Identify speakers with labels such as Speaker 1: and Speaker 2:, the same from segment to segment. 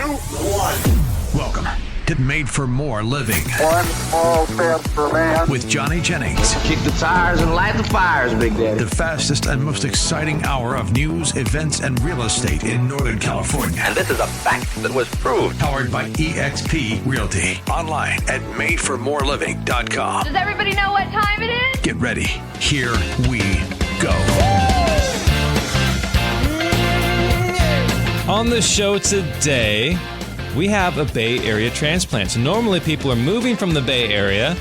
Speaker 1: 1. Welcome to Made for More Living.
Speaker 2: One small step for man.
Speaker 1: With Johnny Jennings.
Speaker 3: Kick the tires and light the fires, Big Daddy.
Speaker 1: The fastest and most exciting hour of news, events, and real estate in Northern California.
Speaker 4: And this is a fact that was proved.
Speaker 1: Powered by eXp Realty. Online at madeformoreliving.com.
Speaker 5: Does everybody know what time it is?
Speaker 1: Get ready. Here we go.
Speaker 6: On the show today, we have a Bay Area transplant. So normally people are moving from the Bay Area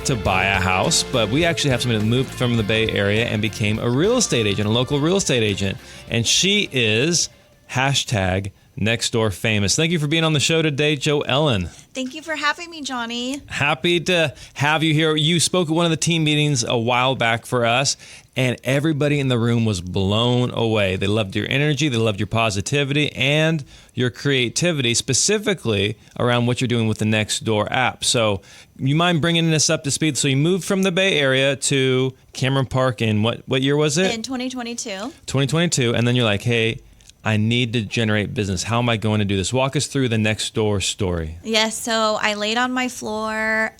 Speaker 6: to buy a house, but we actually have somebody that moved from the Bay Area and became a real estate agent, a local real estate agent. And she is #Nextdoor famous. Thank you for being on the show today, JoEllen.
Speaker 7: Thank you for having me, Johnny.
Speaker 6: Happy to have you here. You spoke at one of the team meetings a while back for us, and everybody in the room was blown away. They loved your energy, they loved your positivity, and your creativity, specifically around what you're doing with the Nextdoor app. So you mind bringing us up to speed? So you moved from the Bay Area to Cameron Park in what year was it?
Speaker 7: In 2022.
Speaker 6: 2022, and then you're like, hey, I need to generate business. How am I going to do this? Walk us through the Nextdoor story.
Speaker 7: Yes, so I laid on my floor,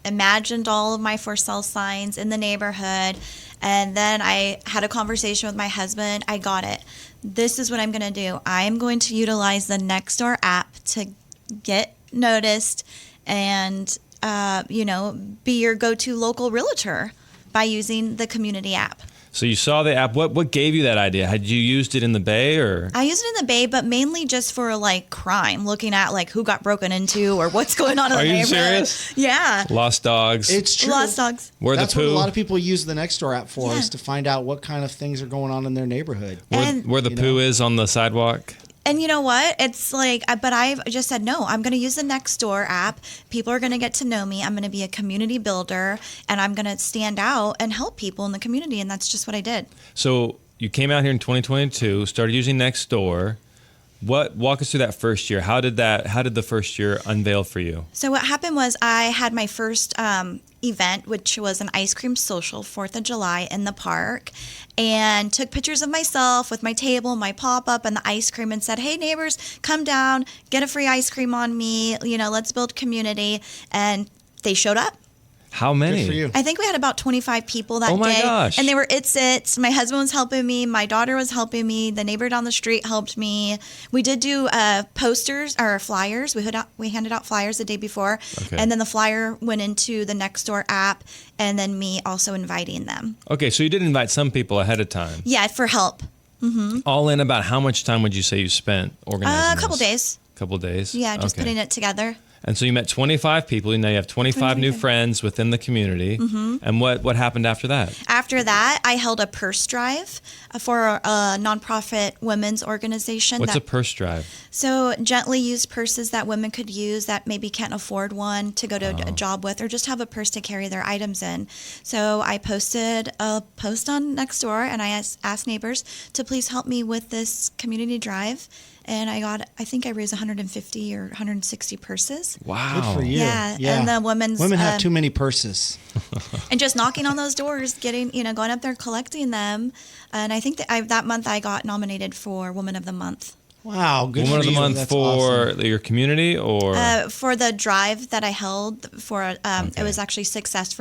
Speaker 7: imagined all of my for sale signs in the neighborhood, and then I had a conversation with my husband. I got it. This is what I'm going to do. I am going to utilize the Nextdoor app to get noticed and, be your go-to local realtor by using the community app.
Speaker 6: So you saw the app. What gave you that idea? Had you used it in the Bay or?
Speaker 7: I used it in the Bay, but mainly just for crime, looking at who got broken into or what's going on in the neighborhood.
Speaker 6: Are you serious?
Speaker 7: Yeah.
Speaker 6: Lost dogs.
Speaker 8: It's true.
Speaker 7: Lost dogs.
Speaker 8: That's what a lot of people use the Nextdoor app for, is to find out what kind of things are going on in their neighborhood.
Speaker 6: Where the poo is on the sidewalk.
Speaker 7: And you know what? It's but I've just said, no, I'm going to use the Nextdoor app. People are going to get to know me. I'm going to be a community builder, and I'm going to stand out and help people in the community. And that's just what I did.
Speaker 6: So you came out here in 2022, started using Nextdoor. Walk us through that first year. How did the first year unveil for you?
Speaker 7: So what happened was I had my first event, which was an ice cream social, 4th of July in the park, and took pictures of myself with my table, my pop-up, and the ice cream, and said, hey, neighbors, come down, get a free ice cream on me, let's build community. And they showed up.
Speaker 6: How many?
Speaker 8: Good for you.
Speaker 7: I think we had about 25 people that day.
Speaker 6: Oh my gosh.
Speaker 7: And they were its. My husband was helping me. My daughter was helping me. The neighbor down the street helped me. We did do posters or flyers. We handed out flyers the day before.
Speaker 6: Okay.
Speaker 7: And then the flyer went into the Nextdoor app, and then me also inviting them.
Speaker 6: Okay, so you did invite some people ahead of time.
Speaker 7: Yeah, for help. Mm-hmm.
Speaker 6: All in, about how much time would you say you spent organizing
Speaker 7: A couple
Speaker 6: this?
Speaker 7: days.
Speaker 6: Couple days?
Speaker 7: Yeah, just
Speaker 6: Okay.
Speaker 7: putting it together.
Speaker 6: And so you met 25 people. Now you have 25 new friends within the community. Mm-hmm. And what happened after that?
Speaker 7: After that, I held a purse drive for a nonprofit women's organization.
Speaker 6: What's a purse drive?
Speaker 7: So gently used purses that women could use that maybe can't afford one to go to a job with, or just have a purse to carry their items in. So I posted a post on Nextdoor, and I asked neighbors to please help me with this community drive. And I think I raised 150 or 160 purses.
Speaker 6: Wow.
Speaker 8: Good for you.
Speaker 7: Yeah. And the women
Speaker 8: have too many purses.
Speaker 7: And just knocking on those doors, getting, going up there, collecting them. And I think that month I got nominated for Woman of the Month.
Speaker 8: Wow, good
Speaker 6: Woman
Speaker 8: for
Speaker 6: of the
Speaker 8: you.
Speaker 6: Month
Speaker 8: That's
Speaker 6: for
Speaker 8: awesome.
Speaker 6: your community or?
Speaker 7: For the drive that I held for, it was actually Dress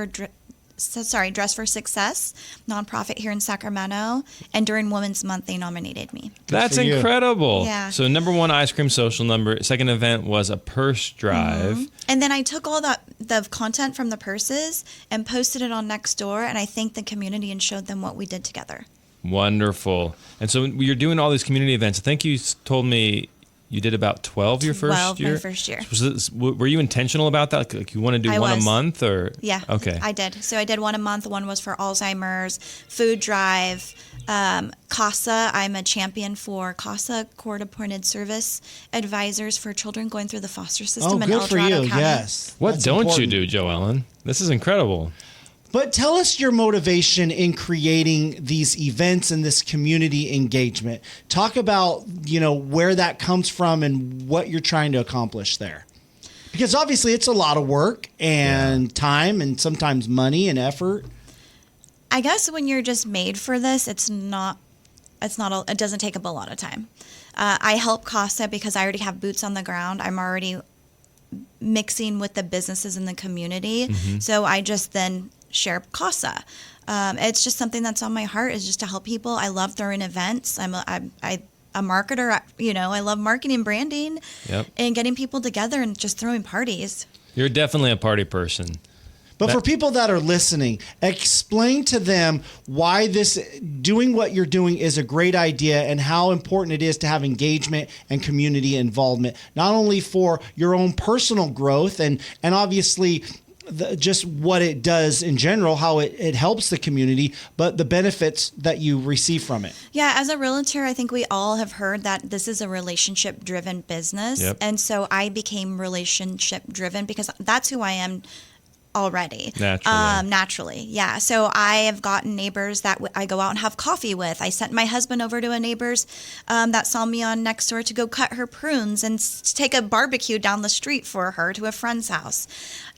Speaker 7: for Success, nonprofit here in Sacramento. And during Women's Month, they nominated me.
Speaker 6: That's
Speaker 8: for you.
Speaker 6: incredible.
Speaker 7: Yeah.
Speaker 6: So number one, ice cream social. Second event was a purse drive.
Speaker 7: Mm-hmm. And then I took all the content from the purses and posted it on Nextdoor, and I thanked the community and showed them what we did together.
Speaker 6: Wonderful. And so you're doing all these community events. I think you told me you did about 12 your first year?
Speaker 7: my first year.
Speaker 6: Were you intentional about that? Like you want to do one a month or?
Speaker 7: Yeah.
Speaker 6: Okay.
Speaker 7: I did. So I did one a month. One was for Alzheimer's, food drive, CASA. I'm a champion for CASA, court-appointed service advisors for children going through the foster system in El
Speaker 8: good for
Speaker 7: Dorado
Speaker 8: you.
Speaker 7: County.
Speaker 8: Yes.
Speaker 6: What
Speaker 8: That's
Speaker 6: don't
Speaker 8: important.
Speaker 6: you do, JoEllen? This is incredible.
Speaker 8: But tell us your motivation in creating these events and this community engagement. Talk about, where that comes from and what you're trying to accomplish there. Because obviously it's a lot of work and time and sometimes money and effort.
Speaker 7: I guess when you're just made for this, it doesn't take up a lot of time. I help CASA because I already have boots on the ground. I'm already mixing with the businesses in the community. So I just then share CASA. It's just something that's on my heart, is just to help people. I love throwing events. I'm a marketer. I love marketing and branding and getting people together and just throwing parties.
Speaker 6: You're definitely a party person.
Speaker 8: But for people that are listening, explain to them why doing what you're doing is a great idea and how important it is to have engagement and community involvement, not only for your own personal growth and obviously just what it does in general, how it helps the community, but the benefits that you receive from it.
Speaker 7: Yeah, as a realtor, I think we all have heard that this is a relationship-driven business. And so I became relationship-driven because that's who I am already. Naturally. Yeah. So I have gotten neighbors that I go out and have coffee with. I sent my husband over to a neighbor's that saw me on Nextdoor to go cut her prunes and take a barbecue down the street for her to a friend's house.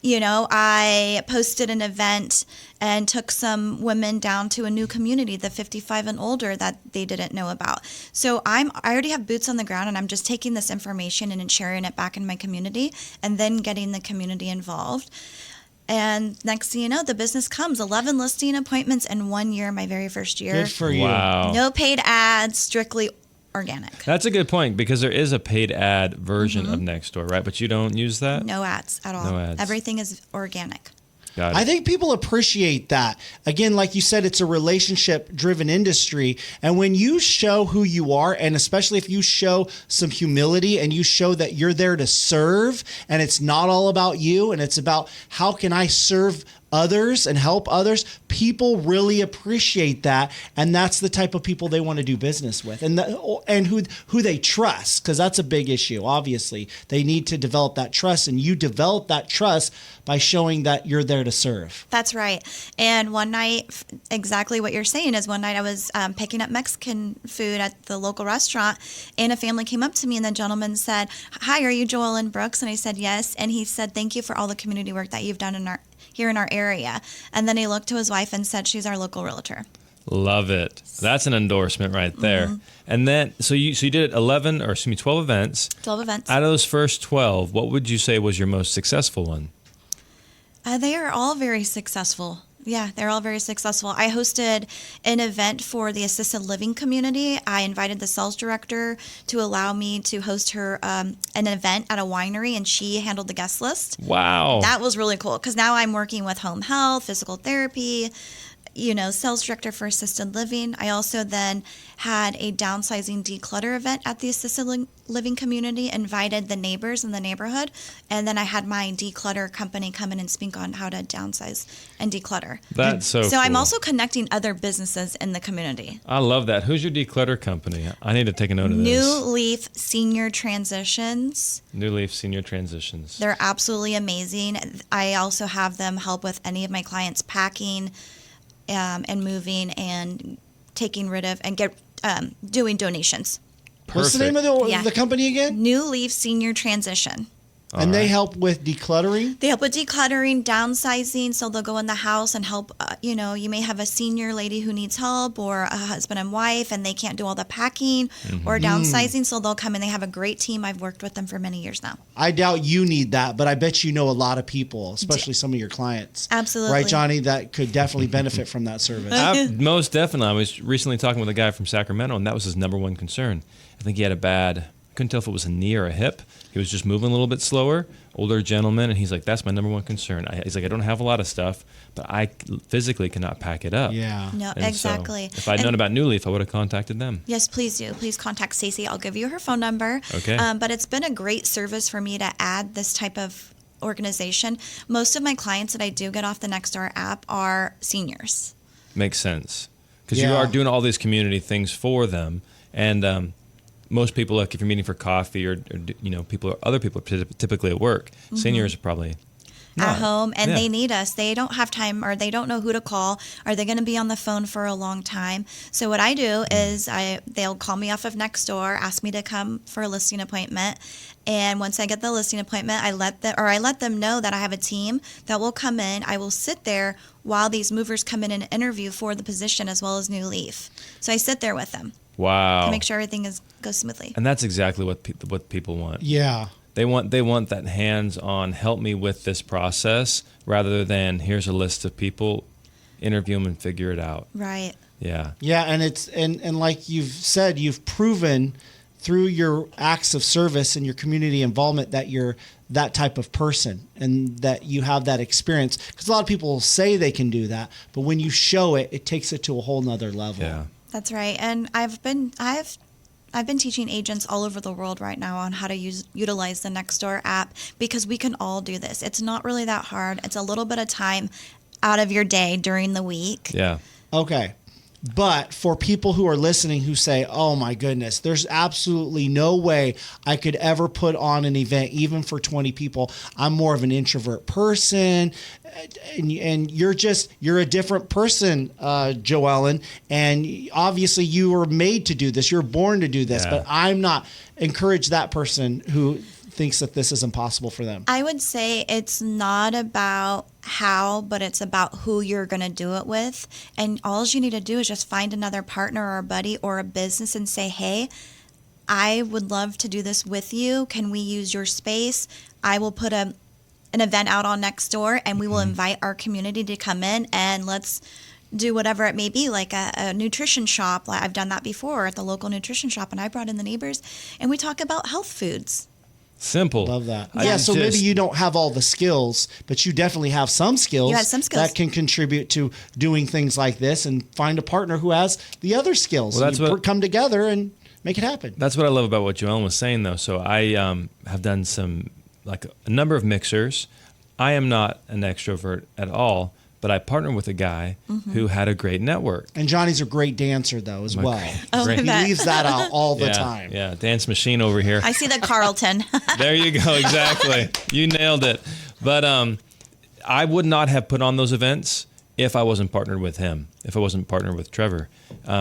Speaker 7: I posted an event and took some women down to a new community, the 55 and older, that they didn't know about. So I already have boots on the ground, and I'm just taking this information and sharing it back in my community and then getting the community involved. And next thing you know, the business comes. 11 listing appointments in 1 year, my very first year.
Speaker 8: Good for you.
Speaker 6: Wow.
Speaker 7: No paid ads, strictly organic.
Speaker 6: That's a good point, because there is a paid ad version of Nextdoor, right? But you don't use that?
Speaker 7: No ads at all.
Speaker 6: No ads.
Speaker 7: Everything is organic.
Speaker 6: Got it.
Speaker 8: I think people appreciate that. Again, like you said, it's a relationship-driven industry. And when you show who you are, and especially if you show some humility and you show that you're there to serve, and it's not all about you, and it's about how can I serve others and help others, people really appreciate that, and that's the type of people they want to do business with, and who they trust, because that's a big issue. Obviously, they need to develop that trust, and you develop that trust by showing that you're there to serve.
Speaker 7: That's right. And one night, exactly what you're saying is, one night I was picking up Mexican food at the local restaurant, and a family came up to me, and the gentleman said, "Hi, are you JoEllen Brooks?" And I said, "Yes." And he said, "Thank you for all the community work that you've done here in our area." And then he looked to his wife and said, "She's our local realtor."
Speaker 6: Love it. That's an endorsement right there. And then, so you did 12 events.
Speaker 7: 12 events.
Speaker 6: Out of those first 12, what would you say was your most successful one?
Speaker 7: They are all very successful. Yeah, they're all very successful. I hosted an event for the assisted living community. I invited the sales director to allow me to host her an event at a winery, and she handled the guest list.
Speaker 6: Wow.
Speaker 7: That was really cool, because now I'm working with home health, physical therapy, sales director for assisted living. I also then had a downsizing declutter event at the assisted living community, invited the neighbors in the neighborhood, and then I had my declutter company come in and speak on how to downsize and declutter.
Speaker 6: That's so cool.
Speaker 7: I'm also connecting other businesses in the community.
Speaker 6: I love that. Who's your declutter company? I need to take a note of this.
Speaker 7: New Leaf Senior Transitions.
Speaker 6: New Leaf Senior Transitions.
Speaker 7: They're absolutely amazing. I also have them help with any of my clients packing, and moving and taking rid of and doing donations.
Speaker 8: What's the name of the company again?
Speaker 7: New Leaf Senior Transition.
Speaker 8: And they help with decluttering?
Speaker 7: They help with decluttering, downsizing. So they'll go in the house and help. You may have a senior lady who needs help, or a husband and wife, and they can't do all the packing or downsizing. So they'll come in. They have a great team. I've worked with them for many years now.
Speaker 8: I doubt you need that, but I bet you know a lot of people, especially some of your clients.
Speaker 7: Absolutely.
Speaker 8: Right, Johnny? That could definitely benefit from that service.
Speaker 6: Most definitely. I was recently talking with a guy from Sacramento, and that was his number one concern. I think he had I couldn't tell if it was a knee or a hip. He was just moving a little bit slower, older gentleman, and he's like, that's my number one concern. He's like, I don't have a lot of stuff, but I physically cannot pack it up.
Speaker 8: Yeah.
Speaker 7: No,
Speaker 6: And
Speaker 7: exactly.
Speaker 6: So if I'd known about New Leaf, I would have contacted them.
Speaker 7: Yes, please do. Please contact Stacey. I'll give you her phone number.
Speaker 6: Okay.
Speaker 7: But it's been a great service for me to add this type of organization. Most of my clients that I do get off the Nextdoor app are seniors.
Speaker 6: Makes sense. Because you are doing all these community things for them. And most people, like if you're meeting for coffee or other people are typically at work. Seniors are probably
Speaker 7: at home, and they need us. They don't have time, or they don't know who to call. Are they going to be on the phone for a long time? So what I do is they'll call me off of Nextdoor, ask me to come for a listing appointment. And once I get the listing appointment, I let them know that I have a team that will come in. I will sit there while these movers come in and interview for the position, as well as New Leaf. So I sit there with them.
Speaker 6: Wow.
Speaker 7: to make sure everything goes smoothly.
Speaker 6: And that's exactly what people want.
Speaker 8: Yeah.
Speaker 6: They want that hands-on, help me with this process, rather than here's a list of people, interview them and figure it out.
Speaker 7: Right.
Speaker 6: Yeah.
Speaker 8: Yeah, and it's and like you've said, you've proven through your acts of service and your community involvement that you're that type of person and that you have that experience. Because a lot of people say they can do that, but when you show it, it takes it to a whole nother level.
Speaker 6: Yeah.
Speaker 7: That's right. And I've been teaching agents all over the world right now on how to utilize the Nextdoor app, because we can all do this. It's not really that hard. It's a little bit of time out of your day during the week.
Speaker 6: Yeah.
Speaker 8: Okay. But for people who are listening who say, oh my goodness, there's absolutely no way I could ever put on an event, even for 20 people. I'm more of an introvert person. And you're a different person, JoEllen. And obviously you were made to do this. You're born to do this.
Speaker 6: Yeah.
Speaker 8: But I'm not. Encourage that person who thinks that this is impossible for them.
Speaker 7: I would say it's not about how, but it's about who you're going to do it with. And all you need to do is just find another partner or a buddy or a business and say, hey, I would love to do this with you. Can we use your space? I will put an event out on Nextdoor, and we will invite our community to come in, and let's do whatever it may be, like a nutrition shop. I've done that before at the local nutrition shop, and I brought in the neighbors, and we talk about health foods.
Speaker 6: Simple.
Speaker 8: Love that.
Speaker 6: I
Speaker 8: So maybe you don't have all the skills, but you definitely have some skills,
Speaker 7: You have some skills.
Speaker 8: that can contribute to doing things like this, and find a partner who has the other skills.
Speaker 6: Well, that's
Speaker 8: And you
Speaker 6: what-
Speaker 8: come together and make it happen.
Speaker 6: That's what I love about what JoEllen was saying, though. So I have done a number of mixers. I am not an extrovert at all, but I partnered with a guy who had a great network.
Speaker 8: And Johnny's a great dancer, though, as well.
Speaker 7: Oh,
Speaker 6: Great.
Speaker 8: He
Speaker 7: that.
Speaker 8: leaves that out all the
Speaker 6: Yeah,
Speaker 8: time.
Speaker 6: Yeah, dance machine over here.
Speaker 7: I see the Carlton.
Speaker 6: There you go. Exactly. You nailed it. But I would not have put on those events if I wasn't partnered with him, if I wasn't partnered with Trevor.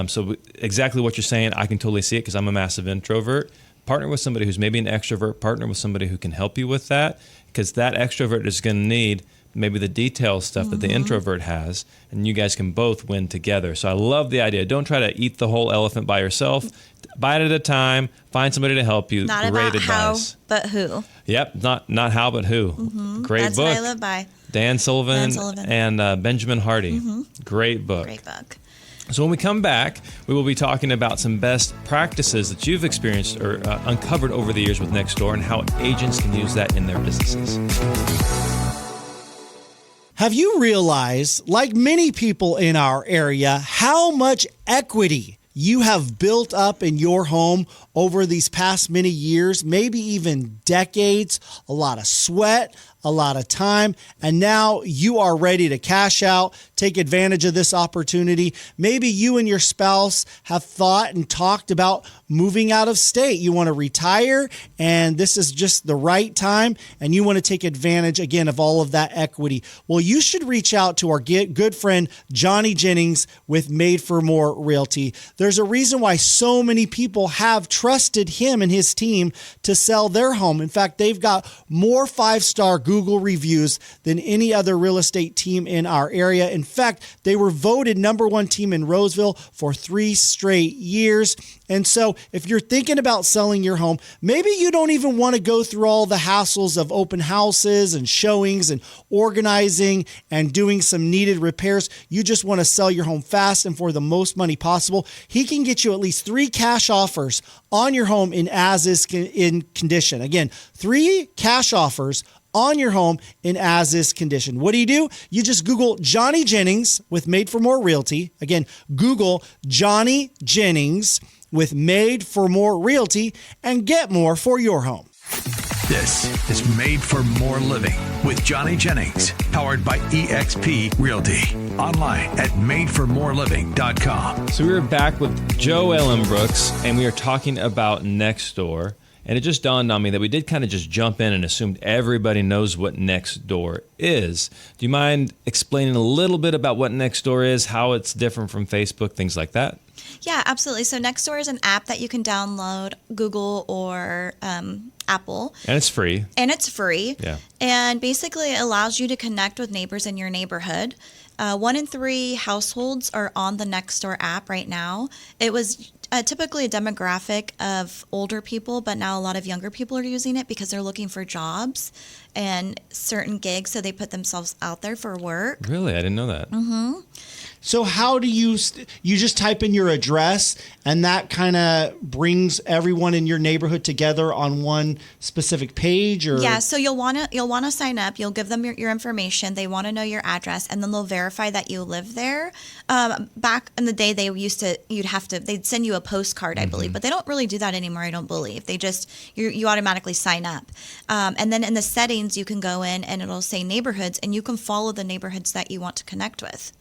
Speaker 6: So exactly what you're saying, I can totally see it, because I'm a massive introvert. Partner with somebody who's maybe an extrovert. Partner with somebody who can help you with that, because that extrovert is going to need maybe the detail stuff that the introvert has, and you guys can both win together. So I love the idea. Don't try to eat the whole elephant by yourself. Bite at a time. Find somebody to help you.
Speaker 7: Not
Speaker 6: Great
Speaker 7: about
Speaker 6: advice.
Speaker 7: how, but who.
Speaker 6: Yep, not how, but who. Great
Speaker 7: That's
Speaker 6: book.
Speaker 7: what I live by.
Speaker 6: Dan Sullivan,
Speaker 7: Dan Sullivan.
Speaker 6: and Benjamin Hardy. Great book.
Speaker 7: Great book.
Speaker 6: So when we come back, we will be talking about some best practices that you've experienced or uncovered over the years with Nextdoor, and how agents can use that in their businesses.
Speaker 8: Have you realized, like many people in our area, how much equity you have built up in your home over these past many years, maybe even decades? A lot of sweat, a lot of time, and now you are ready to cash out, take advantage of this opportunity. Maybe you and your spouse have thought and talked about moving out of state. You want to retire, and this is just the right time, and you want to take advantage, again, of all of that equity. Well, you should reach out to our good friend, Johnny Jennings with Made for More Realty. There's a reason why so many people have trusted him and his team to sell their home. In fact, they've got more 5-star Google reviews than any other real estate team in our area. In fact, they were voted #1 team in Roseville for 3 straight years. And so if you're thinking about selling your home, maybe you don't even want to go through all the hassles of open houses and showings and organizing and doing some needed repairs. You just want to sell your home fast and for the most money possible. He can get you at least 3 cash offers on your home in as-is in condition. Again, 3 cash offers on your home in as-is condition. What do? You just Google Johnny Jennings with Made for More Realty. Again, Google Johnny Jennings with Made for More Realty and get more for your home.
Speaker 1: This is Made for More Living with Johnny Jennings, powered by eXp Realty. Online at madeformoreliving.com.
Speaker 6: So we were back with JoEllen Brooks, and we are talking about Nextdoor. And it just dawned on me that we did kind of just jump in and assumed everybody knows what Nextdoor is. Do you mind explaining a little bit about what Nextdoor is, how it's different from Facebook, things like that?
Speaker 7: Yeah, absolutely. So Nextdoor is an app that you can download, Google or Apple.
Speaker 6: And it's free.
Speaker 7: And it's free.
Speaker 6: Yeah.
Speaker 7: And basically it allows you to connect with neighbors in your neighborhood. 1 in 3 households are on the Nextdoor app right now. It was typically a demographic of older people, but now a lot of younger people are using it because they're looking for jobs and certain gigs, so they put themselves out there for work.
Speaker 6: Really? I didn't know that.
Speaker 7: Mm-hmm.
Speaker 8: So how do you just type in your address and that kind of brings everyone in your neighborhood together on one specific page? Or
Speaker 7: Yeah, so you'll want to sign up. You'll give them your information. They want to know your address, and then they'll verify that you live there. Back in the day, they'd send you a postcard, I believe, but they don't really do that anymore. I don't believe they just you automatically sign up, and then in the settings you can go in and it'll say neighborhoods, and you can follow the neighborhoods that you want to connect with.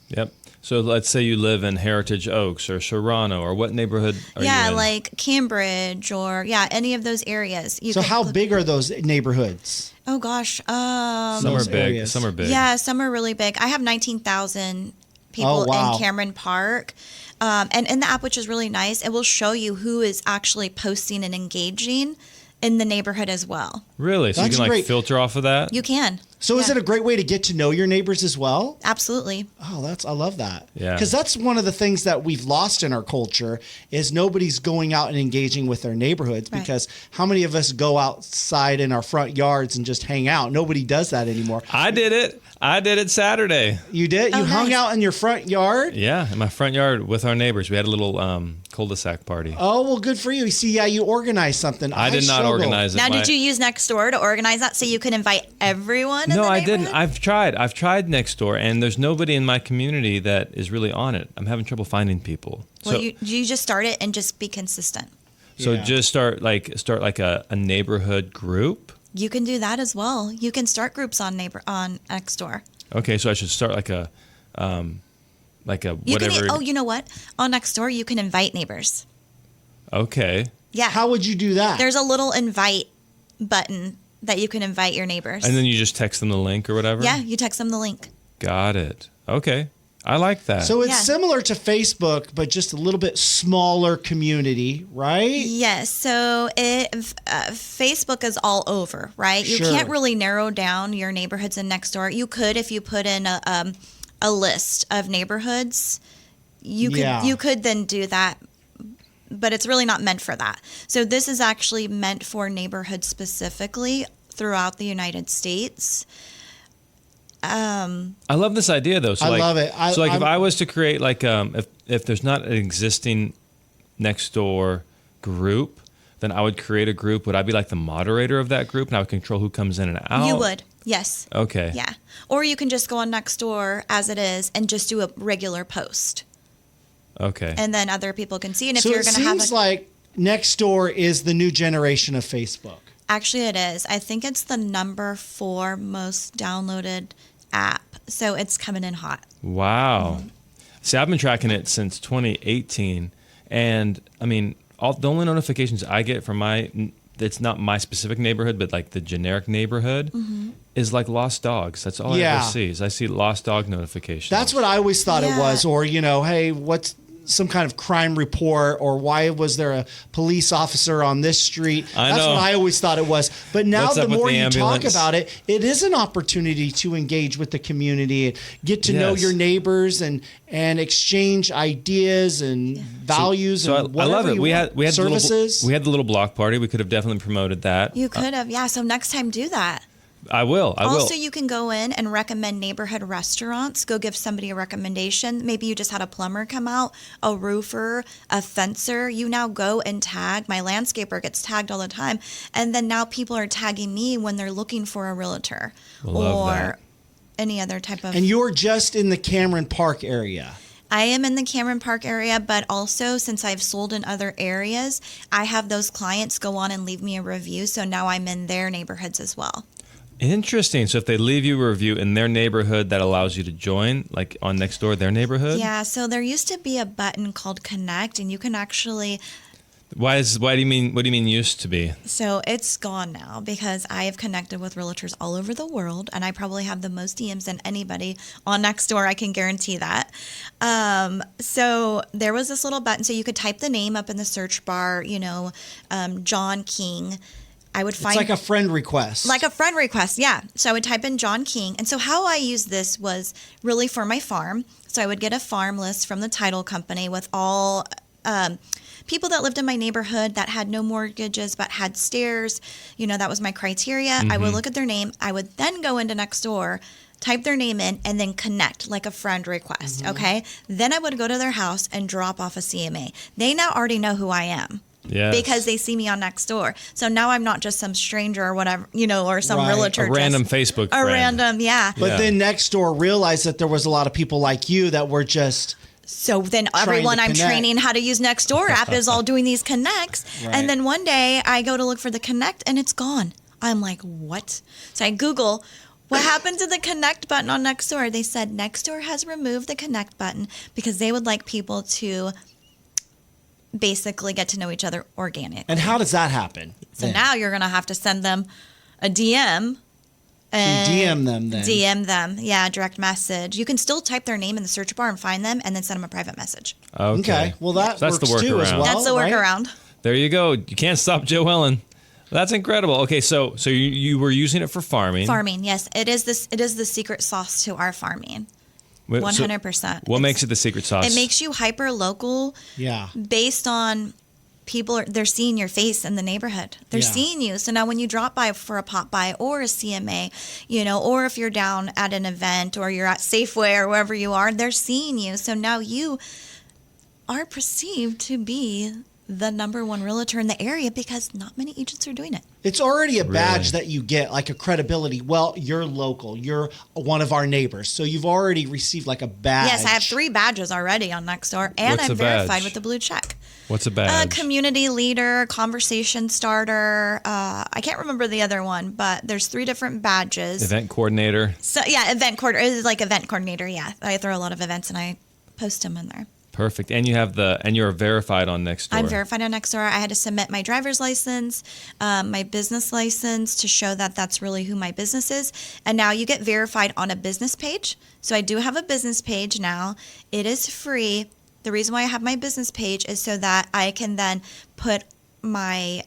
Speaker 6: Yep. So let's say you live in Heritage Oaks or Serrano, or what neighborhood are you in?
Speaker 7: Like Cambridge or any of those areas.
Speaker 8: So how big are those neighborhoods?
Speaker 7: Oh gosh,
Speaker 6: some are big.
Speaker 8: areas.
Speaker 6: Some are big.
Speaker 7: Yeah, some are really big. I have 19,000 people
Speaker 8: wow.
Speaker 7: in Cameron Park. And in the app, which is really nice, it will show you who is actually posting and engaging in the neighborhood as well.
Speaker 6: Really? So
Speaker 8: That's
Speaker 6: you can
Speaker 8: great.
Speaker 6: filter off of that?
Speaker 7: You can.
Speaker 8: So is it a great way to get to know your neighbors as well?
Speaker 7: Absolutely.
Speaker 8: Oh, I love that.
Speaker 6: Yeah.
Speaker 8: Because that's one of the things that we've lost in our culture is nobody's going out and engaging with their neighborhoods.
Speaker 7: Right.
Speaker 8: Because how many of us go outside in our front yards and just hang out? Nobody does that anymore.
Speaker 6: I did it Saturday.
Speaker 8: You did? You hung
Speaker 7: nice.
Speaker 8: out in your front yard?
Speaker 6: Yeah, in my front yard with our neighbors. We had a little cul-de-sac party.
Speaker 8: Oh, well, good for you. See, you organized something.
Speaker 6: I did not
Speaker 8: struggle.
Speaker 6: organize it.
Speaker 7: Now, did you use Nextdoor to organize that so you could invite everyone in
Speaker 6: No,
Speaker 7: the
Speaker 6: I didn't.
Speaker 7: neighborhood?
Speaker 6: I've tried Nextdoor, and there's nobody in my community that is really on it. I'm having trouble finding people.
Speaker 7: Well,
Speaker 6: So,
Speaker 7: you just start it and just be consistent.
Speaker 8: Yeah.
Speaker 6: just start like a neighborhood group.
Speaker 7: You can do that as well. You can start groups on Nextdoor.
Speaker 6: Okay, so I should start like a
Speaker 7: You
Speaker 6: whatever.
Speaker 7: can. You know what? On Nextdoor, you can invite neighbors.
Speaker 6: Okay.
Speaker 7: Yeah.
Speaker 8: How would you do that?
Speaker 7: There's a little invite button that you can invite your neighbors.
Speaker 6: And then you just text them the link or whatever?
Speaker 7: Yeah, you text them the link.
Speaker 6: Got it. Okay. I like that.
Speaker 8: So it's
Speaker 7: Yeah.
Speaker 8: similar to Facebook, but just a little bit smaller community, right?
Speaker 7: Yes. So Facebook is all over, right? You
Speaker 8: Sure.
Speaker 7: can't really narrow down your neighborhoods in Nextdoor. You could if you put in a list of neighborhoods. You could then do that, but it's really not meant for that. So this is actually meant for neighborhoods specifically throughout the United States.
Speaker 6: I love this idea though. So
Speaker 8: I
Speaker 6: like,
Speaker 8: love it.
Speaker 6: if I was to create like if there's not an existing Nextdoor group, then I would create a group. Would I be like the moderator of that group and I would control who comes in and out?
Speaker 7: You would, yes.
Speaker 6: Okay.
Speaker 7: Yeah. Or you can just go on Nextdoor as it is and just do a regular post.
Speaker 6: Okay.
Speaker 7: And then other people can see. And if
Speaker 8: So
Speaker 7: you're
Speaker 8: it
Speaker 7: going to have
Speaker 8: seems like Nextdoor is the new generation of Facebook.
Speaker 7: Actually, it is. I think it's the number 4 most downloaded app. So it's coming in hot.
Speaker 6: Wow. See, I've been tracking it since 2018, and I mean, the only notifications I get from it's not my specific neighborhood, but like the generic neighborhood, is like lost dogs. That's all I
Speaker 8: Yeah.
Speaker 6: ever see. Is I see lost dog notifications.
Speaker 8: That's what I always thought it
Speaker 7: Yeah.
Speaker 8: was. Or, hey, what's some kind of crime report, or why was there a police officer on this street?
Speaker 6: I
Speaker 8: That's
Speaker 6: know.
Speaker 8: what I always thought it was. But now
Speaker 6: What's
Speaker 8: the
Speaker 6: up with
Speaker 8: more
Speaker 6: the
Speaker 8: you talk
Speaker 6: ambulance?
Speaker 8: about it, it is an opportunity to engage with the community and get to know
Speaker 6: Yes.
Speaker 8: your neighbors and exchange ideas and values
Speaker 6: So
Speaker 8: and
Speaker 6: I love
Speaker 8: whatever
Speaker 6: it.
Speaker 8: you
Speaker 6: We
Speaker 8: want.
Speaker 6: had
Speaker 8: services.
Speaker 6: we had the little block party. We could have definitely promoted that.
Speaker 7: You could have. Yeah. So next time, do that.
Speaker 6: I will.
Speaker 7: Also, you can go in and recommend neighborhood restaurants. Go give somebody a recommendation. Maybe you just had a plumber come out, a roofer, a fencer. You now go and tag. My landscaper gets tagged all the time. And then now people are tagging me when they're looking for a realtor
Speaker 6: Love
Speaker 7: or
Speaker 6: that.
Speaker 7: any other type of.
Speaker 8: And you're just in the Cameron Park area.
Speaker 7: I am in the Cameron Park area, but also since I've sold in other areas, I have those clients go on and leave me a review. So now I'm in their neighborhoods as well.
Speaker 6: Interesting. So if they leave you a review in their neighborhood, that allows you to join, like on Nextdoor, their neighborhood.
Speaker 7: Yeah, so there used to be a button called Connect, and you can actually.
Speaker 6: Why do you mean? What do you mean used to be?
Speaker 7: So it's gone now because I have connected with realtors all over the world, and I probably have the most DMs than anybody on Nextdoor. I can guarantee that. So there was this little button, so you could type the name up in the search bar. John King. I would find
Speaker 8: It's like a friend request.
Speaker 7: like a friend request, yeah. So I would type in John King. And so how I used this was really for my farm. So I would get a farm list from the title company with all people that lived in my neighborhood that had no mortgages but had stairs. You know, that was my criteria. I would look at their name. I would then go into Nextdoor, type their name in, and then connect like a friend request, okay? Then I would go to their house and drop off a CMA. They now already know who I am.
Speaker 6: Yes.
Speaker 7: Because they see me on Nextdoor. So now I'm not just some stranger or whatever, you know, or some
Speaker 8: Right.
Speaker 7: realtor.
Speaker 6: A random
Speaker 7: just,
Speaker 6: Facebook
Speaker 7: A
Speaker 6: friend.
Speaker 7: random, yeah.
Speaker 8: But then Nextdoor realized that there was a lot of people like you that were just
Speaker 7: So then
Speaker 8: to
Speaker 7: everyone I'm
Speaker 8: connect.
Speaker 7: training how to use Nextdoor app is all doing these connects.
Speaker 8: Right.
Speaker 7: And then one day I go to look for the connect and it's gone. I'm like, what? So I Google, what happened to the connect button on Nextdoor? They said Nextdoor has removed the connect button because they would like people to basically get to know each other organically.
Speaker 8: And how does that happen?
Speaker 7: So
Speaker 8: then?
Speaker 7: now you're going to have to send them a DM. And
Speaker 8: You DM them then.
Speaker 7: DM them. Yeah, direct message. You can still type their name in the search bar and find them and then send them a private message.
Speaker 8: Okay. Well, that
Speaker 6: That's the
Speaker 8: works too as
Speaker 6: workaround.
Speaker 8: well.
Speaker 7: That's the
Speaker 8: right?
Speaker 7: workaround.
Speaker 6: There you go. You can't stop JoEllen. That's incredible. Okay, so you were using it for farming.
Speaker 7: Farming, yes. It is the secret sauce to our farming.
Speaker 6: Wait, so
Speaker 7: 100%.
Speaker 6: what makes it the secret sauce?
Speaker 7: It makes you hyper local
Speaker 8: Yeah.
Speaker 7: based on they're seeing your face in the neighborhood. They're
Speaker 8: Yeah.
Speaker 7: seeing you. So now when you drop by for a pop by or a CMA, you know, or if you're down at an event or you're at Safeway or wherever you are, they're seeing you. So now you are perceived to be the number one realtor in the area because not many agents are doing it.
Speaker 8: It's already a badge
Speaker 6: Really?
Speaker 8: that you get, like a credibility. Well, you're local. You're one of our neighbors. So you've already received like a badge.
Speaker 7: Yes, I have 3 badges already on Nextdoor, and
Speaker 6: What's
Speaker 7: I'm
Speaker 6: a
Speaker 7: verified
Speaker 6: badge?
Speaker 7: with the blue check.
Speaker 6: What's a badge?
Speaker 7: Community leader, conversation starter. I can't remember the other one, but there's 3 different badges.
Speaker 6: Event coordinator.
Speaker 7: So yeah, event coordinator. It's like event coordinator. Yeah, I throw a lot of events and I post them in there.
Speaker 6: Perfect. And you're verified on Nextdoor.
Speaker 7: I'm verified on Nextdoor. I had to submit my driver's license, my business license to show that that's really who my business is. And now you get verified on a business page. So I do have a business page now. It is free. The reason why I have my business page is so that I can then put my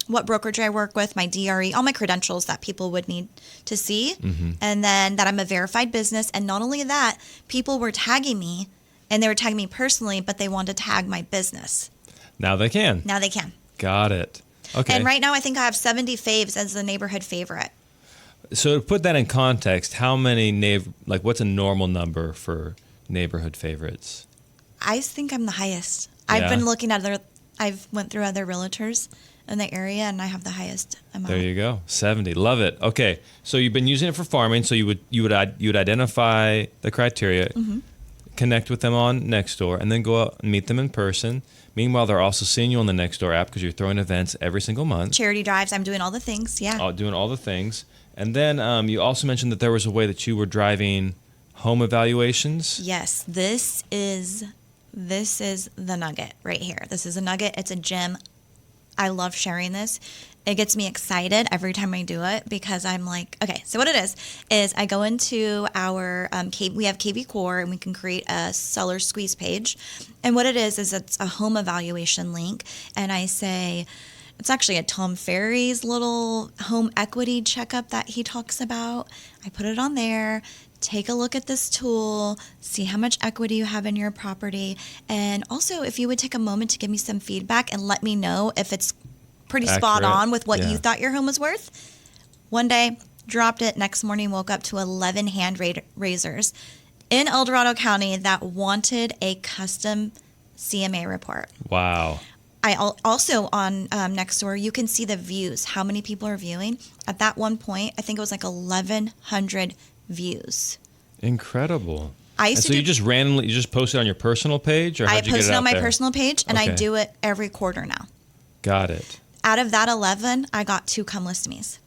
Speaker 7: what brokerage I work with, my DRE, all my credentials that people would need to see. And then that I'm a verified business. And not only that, people were tagging me. And they were tagging me personally, but they wanted to tag my business.
Speaker 6: Now they can.
Speaker 7: Now they can.
Speaker 6: Got it. Okay.
Speaker 7: And right now, I think I have 70 faves as the neighborhood favorite.
Speaker 6: So to put that in context, how many what's a normal number for neighborhood favorites?
Speaker 7: I think I'm the highest.
Speaker 6: Yeah.
Speaker 7: I've been looking at I've went through other realtors in the area, and I have the highest amount.
Speaker 6: There you go. 70. Love it. Okay. So you've been using it for farming. So you would identify the criteria, connect with them on Nextdoor, and then go out and meet them in person. Meanwhile, they're also seeing you on the Nextdoor app because you're throwing events every single month.
Speaker 7: Charity drives. I'm doing all the things. Yeah.
Speaker 6: Doing all the things. And then you also mentioned that there was a way that you were driving home evaluations.
Speaker 7: Yes. This is the nugget right here. This is a nugget. It's a gem. I love sharing this. It gets me excited every time I do it because I'm like, okay, so what it is I go into our, we have KV Core and we can create a seller squeeze page. And what it is it's a home evaluation link. And I say, it's actually a Tom Ferry's little home equity checkup that he talks about. I put it on there. Take a look at this tool, see how much equity you have in your property. And also, if you would take a moment to give me some feedback and let me know if it's pretty spot
Speaker 6: Accurate.
Speaker 7: on with what
Speaker 6: Yeah.
Speaker 7: you thought your home was worth. One day, dropped it. Next morning, woke up to 11 hand raisers in El Dorado County that wanted a custom CMA report.
Speaker 6: Wow.
Speaker 7: I also on Nextdoor, you can see the views, how many people are viewing. At that one point, I think it was like 1,100 views.
Speaker 6: Incredible.
Speaker 7: I used
Speaker 6: And
Speaker 7: to
Speaker 6: so
Speaker 7: do,
Speaker 6: you just post it on your personal page, or
Speaker 7: I
Speaker 6: how'd you get
Speaker 7: post
Speaker 6: it
Speaker 7: it
Speaker 6: out
Speaker 7: on my
Speaker 6: there?
Speaker 7: personal page, and I
Speaker 6: Okay.
Speaker 7: do it every quarter now.
Speaker 6: Got it.
Speaker 7: Out of that 11, I got 2 come list me's.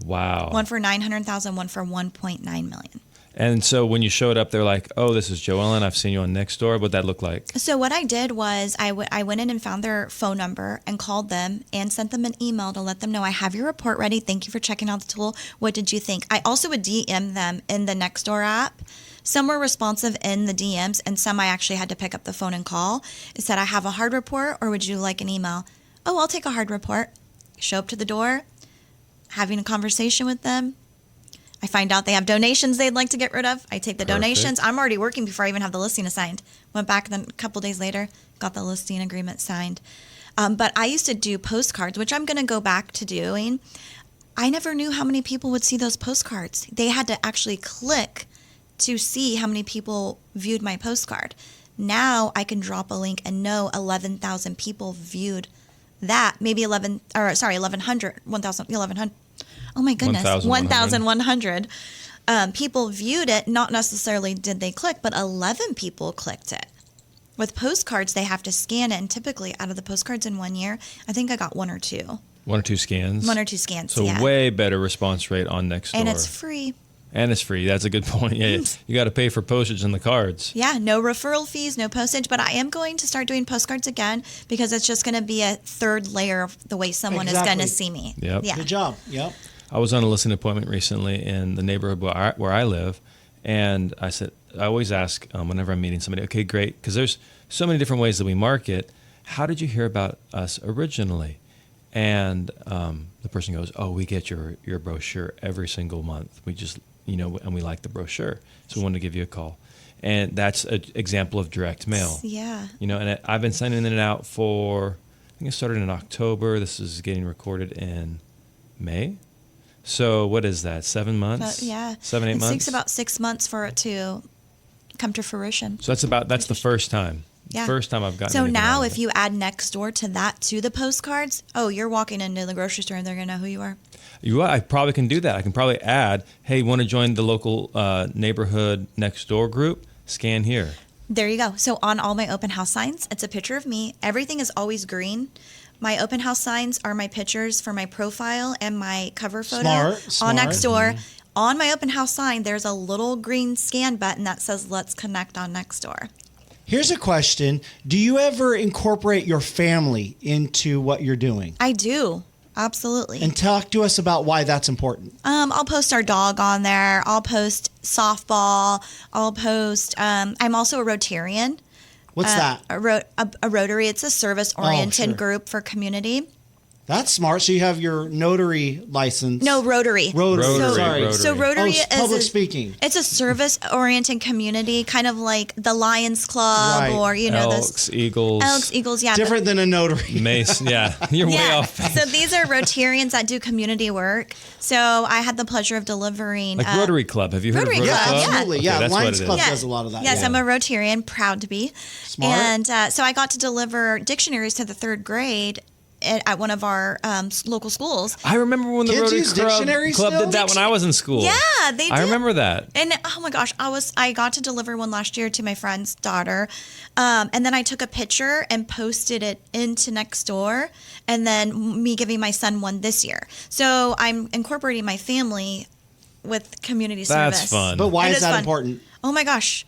Speaker 6: Wow.
Speaker 7: One for 900,000, one for 1.9 million.
Speaker 6: And so when you showed up, they're like, "Oh, this is JoEllen. I've seen you on Nextdoor." What'd that look like?
Speaker 7: So what I did was I went in and found their phone number and called them and sent them an email to let them know I have your report ready. Thank you for checking out the tool. What did you think? I also would DM them in the Nextdoor app. Some were responsive in the DMs, and some I actually had to pick up the phone and call. It said, I have a hard report, or would you like an email? Oh, I'll take a hard report. Show up to the door, having a conversation with them. I find out they have donations they'd like to get rid of. I take the donations. I'm already working before I even have the listing assigned. Went back then a couple days later, got the listing agreement signed. But I used to do postcards, which I'm going to go back to doing. I never knew how many people would see those postcards. They had to actually click to see how many people viewed my postcard. Now I can drop a link and know 11,000 people viewed that. Maybe 1,100. Oh my goodness, 1,100 people viewed it. Not necessarily did they click, but 11 people clicked it. With postcards, they have to scan it, and typically out of the postcards in 1 year, I think I got one or two.
Speaker 6: One or two scans?
Speaker 7: One or two scans,
Speaker 6: So way better response rate on Nextdoor.
Speaker 7: And it's free.
Speaker 6: And it's free. That's a good point. Yeah, you got to pay for postage in the cards.
Speaker 7: Yeah, no referral fees, no postage. But I am going to start doing postcards again because it's just going to be a third layer of the way someone is going to see me.
Speaker 6: Yep.
Speaker 7: Yeah.
Speaker 8: Good job. Yep.
Speaker 6: I was on a listing appointment recently in the neighborhood where I live, and I said, I always ask whenever I'm meeting somebody, okay, great, because there's so many different ways that we market. How did you hear about us originally? And the person goes, oh, we get your brochure every single month. We just, and we like the brochure, so we wanted to give you a call. And that's an example of direct mail.
Speaker 7: Yeah.
Speaker 6: And I've been sending it out for, I think it started in October. This is getting recorded in May. So what is that, 7 months?
Speaker 7: Yeah.
Speaker 6: 7, 8 months?
Speaker 7: It takes about 6 months for it to come to fruition.
Speaker 6: So that's the first time.
Speaker 7: Yeah.
Speaker 6: First time I've gotten.
Speaker 7: So now if you add Nextdoor to the postcards, you're walking into the grocery store and they're going to know who you are.
Speaker 6: I probably can do that. I can probably add, hey, want to join the local neighborhood Nextdoor group? Scan here.
Speaker 7: There you go. So on all my open house signs, it's a picture of me. Everything is always green. My open house signs are my pictures for my profile and my cover photo on Nextdoor. Mm-hmm. On my open house sign, there's a little green scan button that says, let's connect on Nextdoor.
Speaker 8: Here's a question. Do you ever incorporate your family into what you're doing?
Speaker 7: I do. Absolutely.
Speaker 8: And talk to us about why that's important.
Speaker 7: I'll post our dog on there. I'll post softball. I'll post, I'm also a Rotarian.
Speaker 8: What's that?
Speaker 7: A Rotary. It's a service-oriented group for community.
Speaker 8: That's smart. So you have your notary license.
Speaker 7: No, Rotary.
Speaker 8: Sorry.
Speaker 7: So Rotary is
Speaker 8: public speaking.
Speaker 7: It's a service-oriented community, kind of like the Lions Club or
Speaker 6: Elks, Eagles.
Speaker 7: Elks, Eagles, yeah.
Speaker 8: Different than a notary.
Speaker 6: Mace, yeah. You're way off.
Speaker 7: So these are Rotarians that do community work. So I had the pleasure of delivering
Speaker 6: like Rotary Club. Have you heard of Rotary Club?
Speaker 8: Absolutely. Yeah,
Speaker 6: okay,
Speaker 8: Lions Club does a lot of that.
Speaker 7: Yes, I'm a Rotarian, proud to be.
Speaker 8: Smart.
Speaker 7: And so I got to deliver dictionaries to the third grade at one of our local schools.
Speaker 6: I remember when the Rotary Club did that when I was in school.
Speaker 7: Yeah, they did.
Speaker 6: I remember that.
Speaker 7: And oh my gosh, I got to deliver one last year to my friend's daughter. And then I took a picture and posted it into Nextdoor, and then me giving my son one this year. So I'm incorporating my family with community service.
Speaker 6: That's fun.
Speaker 8: But why is that important?
Speaker 7: Oh my gosh.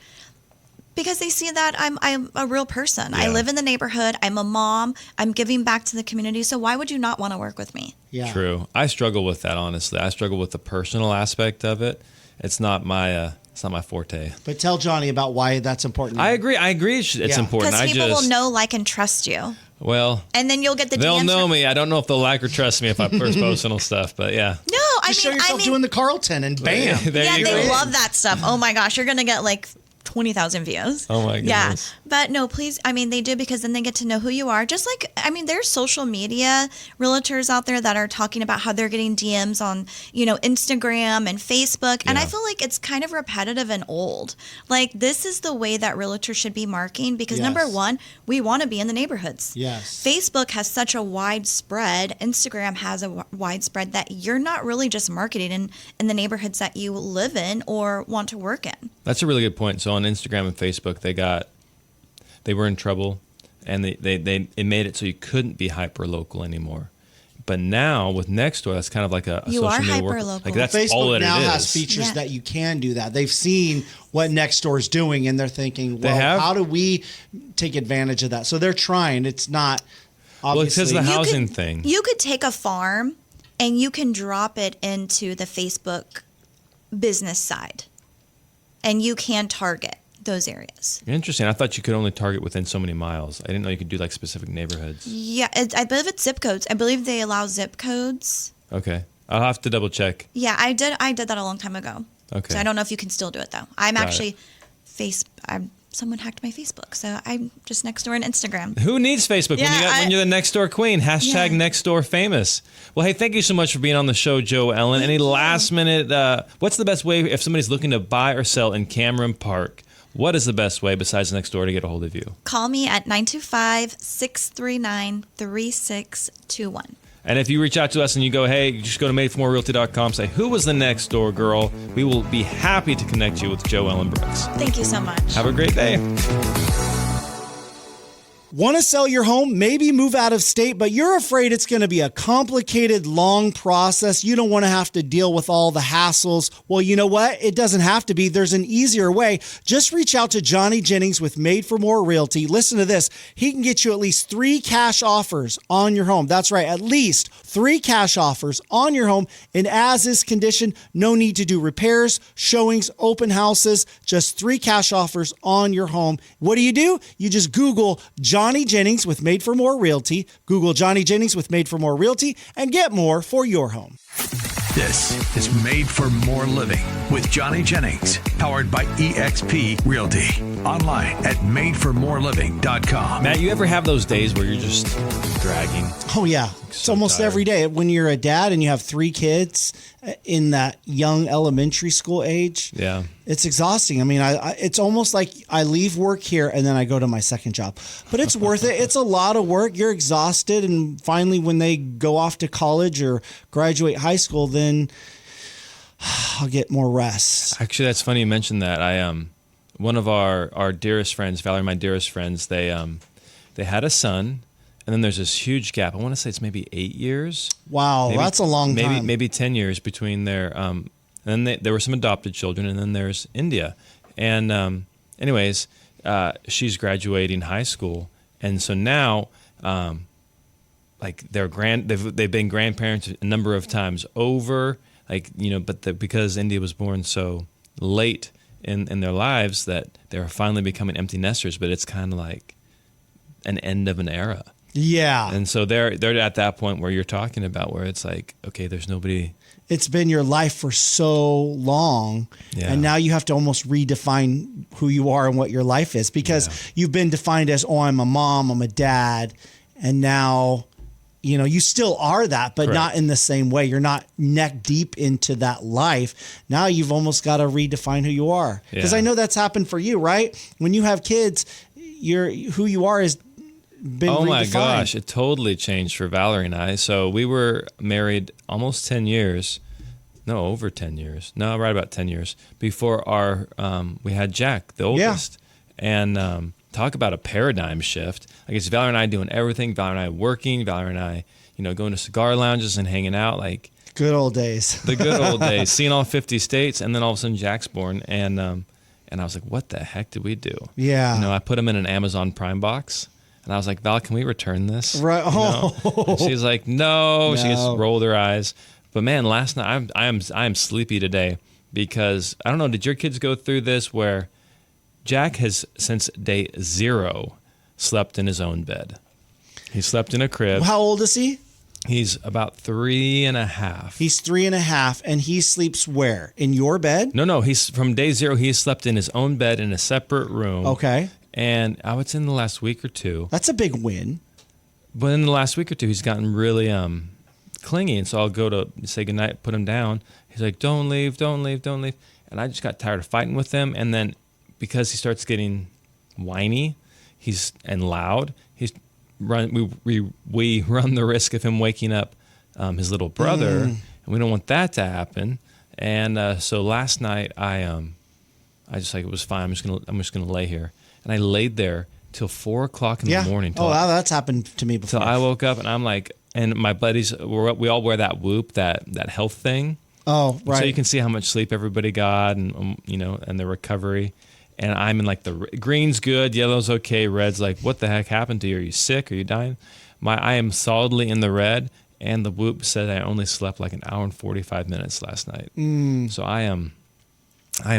Speaker 7: Because they see that I'm a real person. Yeah. I live in the neighborhood. I'm a mom. I'm giving back to the community. So why would you not want to work with me?
Speaker 8: Yeah.
Speaker 6: True. I struggle with that, honestly. I struggle with the personal aspect of it. It's not my forte.
Speaker 8: But tell Johnny about why that's important.
Speaker 6: I agree. It's important.
Speaker 7: Because people will know, like, and trust you.
Speaker 6: Well,
Speaker 7: and then you'll get the
Speaker 6: they'll
Speaker 7: DMs
Speaker 6: know me. I don't know if they'll like or trust me if I post personal stuff, but yeah.
Speaker 7: No,
Speaker 8: Just show yourself doing the Carlton and bam.
Speaker 7: They love that stuff. Oh my gosh, you're gonna get like 20,000 views.
Speaker 6: Oh my goodness.
Speaker 7: Yeah. But no, please, they do, because then they get to know who you are. Just like, there's social media realtors out there that are talking about how they're getting DMs on, Instagram and Facebook. And I feel like it's kind of repetitive and old. Like, this is the way that realtors should be marketing, because number one, we want to be in the neighborhoods.
Speaker 8: Yes.
Speaker 7: Facebook has such a wide spread. Instagram has a wide spread that you're not really just marketing in the neighborhoods that you live in or want to work in.
Speaker 6: That's a really good point. So on Instagram and Facebook, they were in trouble, and they made it so you couldn't be hyper local anymore. But now with Nextdoor, that's kind of like a social media work.
Speaker 7: Hyper-local.
Speaker 6: Like that's
Speaker 8: Facebook
Speaker 6: all that
Speaker 8: now
Speaker 6: it is.
Speaker 8: has features that you can do that. They've seen what Nextdoor's doing, and they're thinking, well, how do we take advantage of that? So they're trying. It's not obviously.
Speaker 6: Well, it's the housing thing.
Speaker 7: You could take a farm and you can drop it into the Facebook business side, and you can target those areas.
Speaker 6: Interesting. I thought you could only target within so many miles. I didn't know you could do like specific neighborhoods.
Speaker 7: Yeah, I believe it's zip codes. I believe they allow zip codes.
Speaker 6: Okay. I'll have to double check.
Speaker 7: Yeah, I did that a long time ago.
Speaker 6: Okay.
Speaker 7: So I don't know if you can still do it though. Someone hacked my Facebook, so I'm just Nextdoor and Instagram.
Speaker 6: Who needs Facebook when you're the Nextdoor queen? Hashtag Nextdoor famous. Well, hey, thank you so much for being on the show, JoEllen. Any last minute, what's the best way if somebody's looking to buy or sell in Cameron Park? What is the best way besides Nextdoor to get a hold of you?
Speaker 7: Call me at 925-639-3621.
Speaker 6: And if you reach out to us and you go, hey, just go to madeformorerealty.com, say, who was the next door girl? We will be happy to connect you with JoEllen Brooks.
Speaker 7: Thank you so much.
Speaker 6: Have a great day.
Speaker 8: Want to sell your home, maybe move out of state, but you're afraid it's going to be a complicated, long process. You don't want to have to deal with all the hassles. Well, you know what? It doesn't have to be. There's an easier way. Just reach out to Johnny Jennings with Made for More Realty. Listen to this. He can get you at least 3 cash offers on your home. That's right. At least 3 cash offers on your home in as-is condition. No need to do repairs, showings, open houses. Just 3 cash offers on your home. What do? You just Google Johnny Jennings with Made for More Realty. Google Johnny Jennings with Made for More Realty and get more for your home.
Speaker 1: This is Made for More Living with Johnny Jennings, powered by eXp Realty. Online at madeformoreliving.com.
Speaker 6: Matt, you ever have those days where you're just dragging?
Speaker 8: Oh, yeah. It's almost
Speaker 6: tired.
Speaker 8: every day. When you're a dad and you have 3 kids in that young elementary school age,
Speaker 6: Yeah.
Speaker 8: it's exhausting. I mean, it's almost like I leave work here and then I go to my second job. But it's worth it. It's a lot of work. You're exhausted. And finally, when they go off to college or graduate high school, then I'll get more rest.
Speaker 6: Actually, that's funny you mentioned that. One of our dearest friends, Valerie, my dearest friends, they had a son. And then there's this huge gap. I want to say it's maybe 8 years.
Speaker 8: Wow, that's a long time.
Speaker 6: Maybe 10 years between their. And then there were some adopted children, and then there's India. And anyways, she's graduating high school, and so now, like they've been grandparents a number of times over. Like but because India was born so late in their lives that they're finally becoming empty nesters. But it's kind of like an end of an era.
Speaker 8: Yeah.
Speaker 6: And so they're at that point where you're talking about where it's like, okay, there's nobody.
Speaker 8: It's been your life for so long, and now you have to almost redefine who you are and what your life is because you've been defined as, I'm a mom, I'm a dad, and now, you still are that, but not in the same way. You're not neck deep into that life. Now you've almost got to redefine who you are because I know that's happened for you, right? When you have kids, who you are is been redefined.
Speaker 6: My gosh, it totally changed for Valerie and I. So we were married almost 10 years. No, over 10 years. No, right about 10 years before we had Jack, the oldest. And talk about a paradigm shift. Like it's Valerie and I doing everything. Valerie and I working. Valerie and I, going to cigar lounges and hanging out. Like
Speaker 8: good old days.
Speaker 6: The good old days. Seeing all 50 states. And then all of a sudden Jack's born. And I was like, what the heck did we do?
Speaker 8: Yeah.
Speaker 6: I put him in an Amazon Prime box. And I was like, Val, can we return this?
Speaker 8: Right.
Speaker 6: And she's like, no. She just rolled her eyes. But man, last night I am sleepy today because I don't know. Did your kids go through this where Jack has since day 0 slept in his own bed? He slept in a crib.
Speaker 8: How old is he?
Speaker 6: He's about 3.5.
Speaker 8: He's 3.5, and he sleeps where? In your bed?
Speaker 6: No. He's from day 0. He slept in his own bed in a separate room.
Speaker 8: Okay.
Speaker 6: And I would say in the last week or two.
Speaker 8: That's a big win.
Speaker 6: But in the last week or two, he's gotten really clingy. And so I'll go to say goodnight, put him down. He's like, don't leave, don't leave, don't leave. And I just got tired of fighting with him. And then because he starts getting whiny and loud, we run the risk of him waking up his little brother. And we don't want that to happen. And so last night, I just like, it was fine. I'm just gonna lay here. And I laid there till 4 o'clock in the morning.
Speaker 8: That's happened to me before.
Speaker 6: So I woke up and I'm like, and my buddies, we all wear that Whoop, that health thing.
Speaker 8: Oh, right.
Speaker 6: So you can see how much sleep everybody got and, and the recovery. And I'm in like the green's good, yellow's okay, red's like, what the heck happened to you? Are you sick? Are you dying? I am solidly in the red. And the Whoop said I only slept like an hour and 45 minutes last night. So I am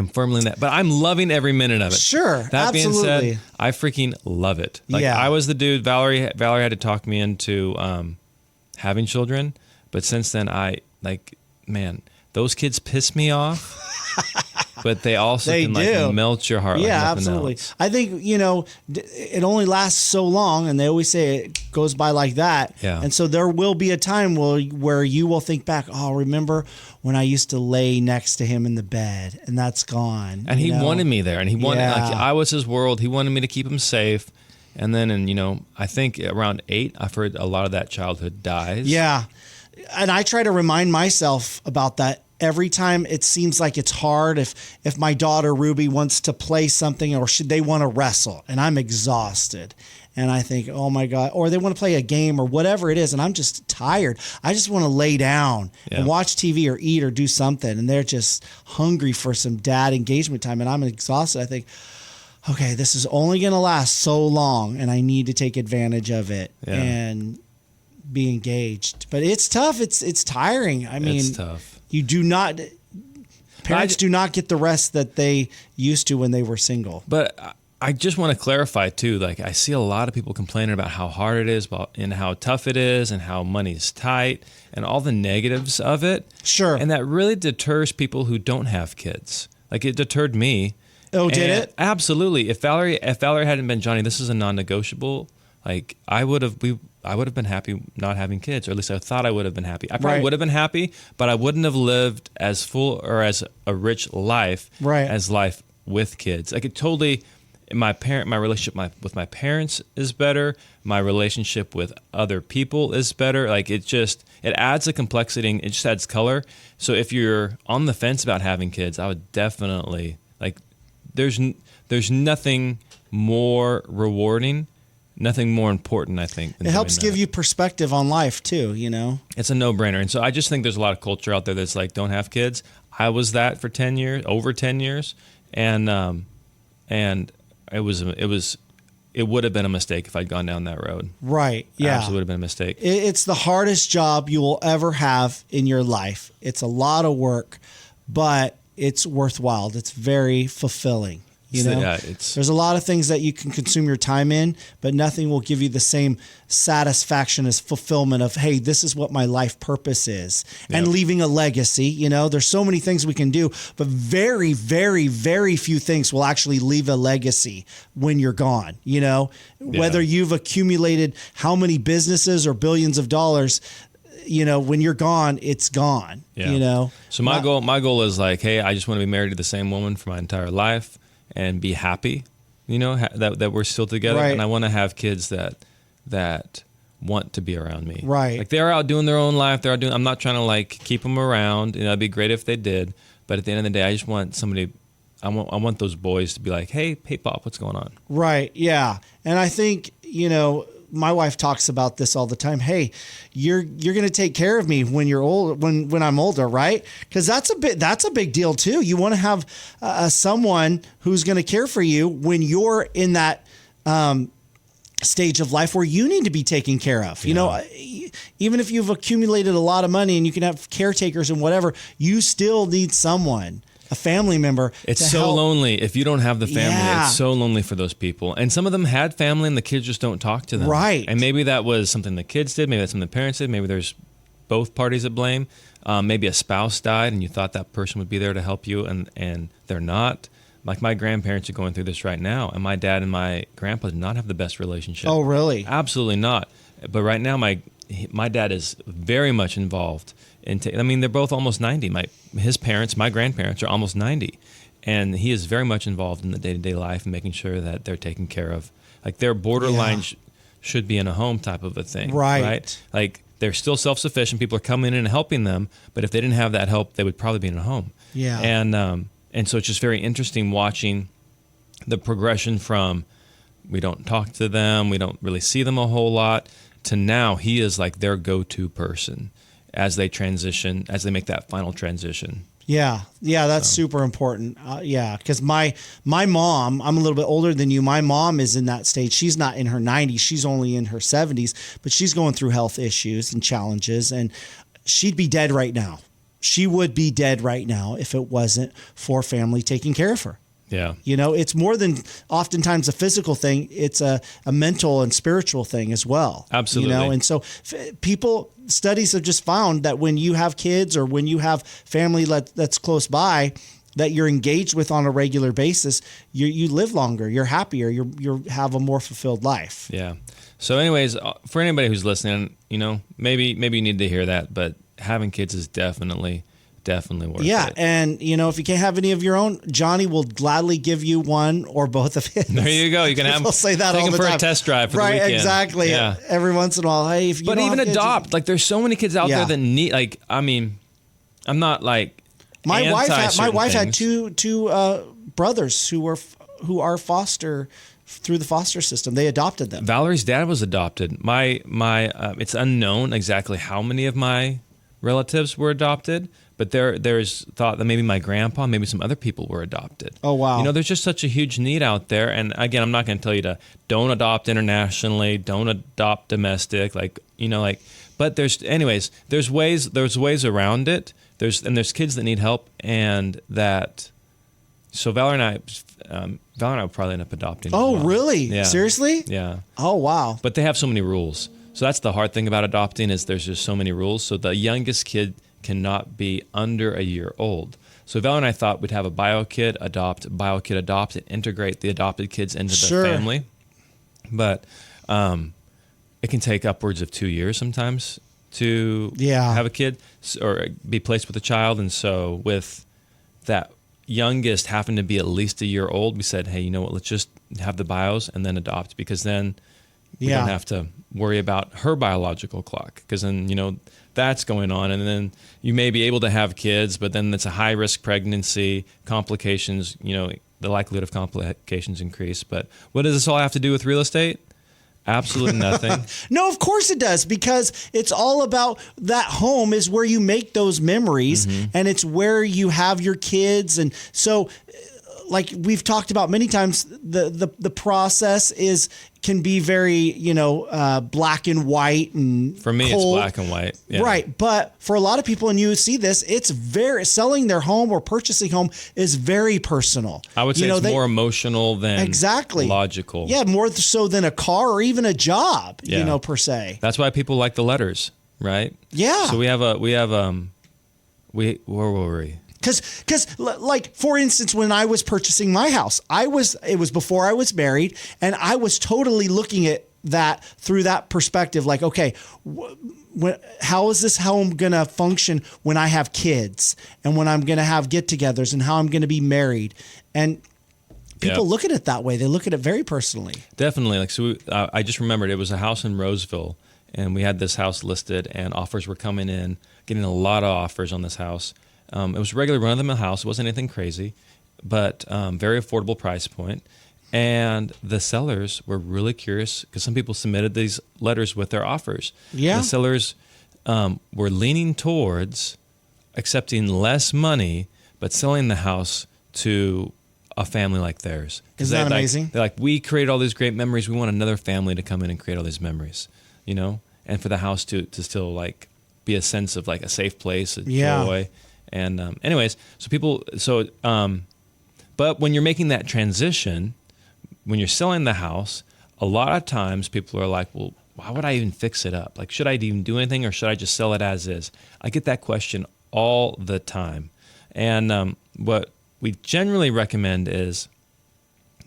Speaker 6: firmly in that, but I'm loving every minute of it.
Speaker 8: Sure,
Speaker 6: that
Speaker 8: absolutely.
Speaker 6: being said, I freaking love it. Like I was the dude. Valerie had to talk me into having children, But since then, man, those kids piss me off. But they also can like melt your heart.
Speaker 8: Yeah,
Speaker 6: like
Speaker 8: absolutely.
Speaker 6: Else.
Speaker 8: I think, it only lasts so long, and they always say it goes by like that.
Speaker 6: Yeah.
Speaker 8: And so there will be a time where you will think back, oh, remember when I used to lay next to him in the bed, and that's gone.
Speaker 6: And he wanted me there, and he wanted, I was his world. He wanted me to keep him safe. And then, I think around 8, I've heard a lot of that childhood dies.
Speaker 8: Yeah. And I try to remind myself about that every time it seems like it's hard. If my daughter Ruby wants to play something, or should they want to wrestle, and I'm exhausted, and I think, oh my God, or they want to play a game or whatever it is, and I'm just tired. I just want to lay down and watch TV or eat or do something, and they're just hungry for some dad engagement time, and I'm exhausted. I think, okay, this is only going to last so long, and I need to take advantage of it and be engaged. But it's tough. It's tiring. I mean,
Speaker 6: it's tough.
Speaker 8: Parents do not get the rest that they used to when they were single.
Speaker 6: But I just want to clarify too, like I see a lot of people complaining about how hard it is and how tough it is and how money's tight and all the negatives of it.
Speaker 8: Sure.
Speaker 6: And that really deters people who don't have kids. Like it deterred me.
Speaker 8: Oh, did it?
Speaker 6: Absolutely. If Valerie hadn't been Johnny, this is a non-negotiable. Like I would have been happy not having kids, or at least I thought I would have been happy. I probably would have been happy, but I wouldn't have lived as full or as a rich life as life with kids. Like it totally, my relationship with my parents is better. My relationship with other people is better. Like it adds a complexity. It just adds color. So if you're on the fence about having kids, I would definitely there's nothing more rewarding. Nothing more important, I think.
Speaker 8: It helps give you perspective on life too, It's a
Speaker 6: no-brainer. And so I just think there's a lot of culture out there that's like, don't have kids. I was that for over 10 years. And it would have been a mistake if I'd gone down that road.
Speaker 8: Right. Yeah.
Speaker 6: Absolutely would have been a mistake.
Speaker 8: It's the hardest job you will ever have in your life. It's a lot of work, but it's worthwhile. It's very fulfilling. There's a lot of things that you can consume your time in, but nothing will give you the same satisfaction as fulfillment of, hey, this is what my life purpose is, and leaving a legacy. There's so many things we can do, but very, very, very few things will actually leave a legacy when you're gone. Whether you've accumulated how many businesses or billions of dollars, when you're gone, it's gone.
Speaker 6: So my goal is like, hey, I just want to be married to the same woman for my entire life. And be happy, that we're still together.
Speaker 8: Right.
Speaker 6: And I want to have kids that want to be around me.
Speaker 8: Right.
Speaker 6: Like they're out doing their own life. I'm not trying to like keep them around. It'd be great if they did. But at the end of the day, I just want somebody. I want those boys to be like, hey, Pop, what's going on?
Speaker 8: Right. Yeah. And I think my wife talks about this all the time. Hey, you're going to take care of me when you're old, when I'm older, right? Because that's a big deal too. You want to have someone who's going to care for you when you're in that stage of life where you need to be taken care of. Even if you've accumulated a lot of money and you can have caretakers and whatever, you still need someone. A family member.
Speaker 6: It's so lonely if you don't have the family.
Speaker 8: Yeah.
Speaker 6: It's so lonely for those people. And some of them had family and the kids just don't talk to them.
Speaker 8: Right.
Speaker 6: And maybe that was something the kids did. Maybe that's something the parents did. Maybe there's both parties at blame. Maybe a spouse died and you thought that person would be there to help you and they're not. Like my grandparents are going through this right now. And my dad and my grandpa do not have the best relationship.
Speaker 8: Oh, really?
Speaker 6: Absolutely not. But right now my dad is very much involved. They're both almost 90. My grandparents are almost 90. And he is very much involved in the day-to-day life and making sure that they're taken care of. Like their borderline should be in a home type of a thing. Right. Like they're still self-sufficient. People are coming in and helping them. But if they didn't have that help, they would probably be in a home.
Speaker 8: Yeah.
Speaker 6: And so it's just very interesting watching the progression from we don't talk to them, we don't really see them a whole lot, to now he is like their go-to person as they transition, as they make that final transition.
Speaker 8: Yeah, that's super important. Because my mom, I'm a little bit older than you. My mom is in that stage. She's not in her 90s. She's only in her 70s, but she's going through health issues and challenges, and she'd be dead right now. She would be dead right now if it wasn't for family taking care of her.
Speaker 6: Yeah.
Speaker 8: You know, it's more than oftentimes a physical thing. It's a mental and spiritual thing as well.
Speaker 6: Absolutely.
Speaker 8: You know, and so studies have just found that when you have kids or when you have family that's close by that you're engaged with on a regular basis, you live longer, you're happier, you have a more fulfilled life.
Speaker 6: Yeah. So anyways, for anybody who's listening, you know, maybe you need to hear that, but having kids is definitely worth it.
Speaker 8: Yeah, and you know, if you can't have any of your own, Johnny will gladly give you one or both of his.
Speaker 6: There you go. You can have
Speaker 8: People say that
Speaker 6: take
Speaker 8: all
Speaker 6: them
Speaker 8: the
Speaker 6: for
Speaker 8: time.
Speaker 6: a test drive for
Speaker 8: right,
Speaker 6: the weekend.
Speaker 8: Exactly.
Speaker 6: Yeah.
Speaker 8: Every once in a while, hey, if you
Speaker 6: but
Speaker 8: don't
Speaker 6: even
Speaker 8: have kids,
Speaker 6: adopt. Like, there's so many kids out
Speaker 8: Yeah.
Speaker 6: there that need. Like, I mean, I'm not like
Speaker 8: my wife had
Speaker 6: things.
Speaker 8: two brothers who are foster through the foster system. They adopted them.
Speaker 6: Valerie's dad was adopted. My it's unknown exactly how many of my relatives were adopted, but there's thought that maybe my grandpa, maybe some other people were adopted.
Speaker 8: Oh, wow.
Speaker 6: You know, there's just such a huge need out there. And again, I'm not going to tell you to don't adopt internationally, don't adopt domestic, like, you know, like, but there's ways around it. There's kids that need help, and that. So Valerie and I will probably end up adopting.
Speaker 8: Oh,
Speaker 6: as well.
Speaker 8: really?
Speaker 6: Yeah.
Speaker 8: Seriously?
Speaker 6: Yeah.
Speaker 8: Oh, wow.
Speaker 6: But they have so many rules. So that's the hard thing about adopting, is there's just so many rules. So the youngest kid cannot be under a year old. So Val and I thought we'd have a bio kid adopt, and integrate the adopted kids into the family. But it can take upwards of 2 years sometimes to have a kid or be placed with a child. And so with that youngest having to be at least a year old, we said, hey, you know what, let's just have the bios and then adopt, because then we don't have to worry about her biological clock, because then, you know, that's going on. And then you may be able to have kids, but then it's a high risk pregnancy, complications, you know, the likelihood of complications increase. But what does this all have to do with real estate? Absolutely nothing.
Speaker 8: No, of course it does, because it's all about that home is where you make those memories, and it's where you have your kids. And so, like we've talked about many times, the process can be very, you know, black and white, and
Speaker 6: for me,
Speaker 8: cold.
Speaker 6: It's black and white. Yeah.
Speaker 8: Right. But for a lot of people, and you see this, it's selling their home or purchasing home is very personal.
Speaker 6: I would say it's more emotional than logical.
Speaker 8: Yeah, more so than a car or even a job, you know, per se.
Speaker 6: That's why people like the letters, right?
Speaker 8: Yeah.
Speaker 6: So where were we?
Speaker 8: Because, like, for instance, when I was purchasing my house, it was before I was married, and I was totally looking at that through that perspective. Like, okay, how is this home going to function when I have kids, and when I'm going to have get-togethers, and how I'm going to be married? And people look at it that way. They look at it very personally. Definitely.
Speaker 6: Like, so I just remembered it was a house in Roseville, and we had this house listed, and offers were coming in, getting a lot of offers on this house. It was a regular run-of-the-mill house. It wasn't anything crazy, but very affordable price point. And the sellers were really curious, because some people submitted these letters with their offers.
Speaker 8: Yeah.
Speaker 6: The sellers were leaning towards accepting less money, but selling the house to a family like theirs.
Speaker 8: Isn't that amazing?
Speaker 6: They're like, we created all these great memories. We want another family to come in and create all these memories, you know? And for the house to still, like, be a sense of, like, a safe place, joy. And but when you're making that transition, when you're selling the house, a lot of times people are like, well, why would I even fix it up? Like, should I even do anything, or should I just sell it as is? I get that question all the time. And what we generally recommend is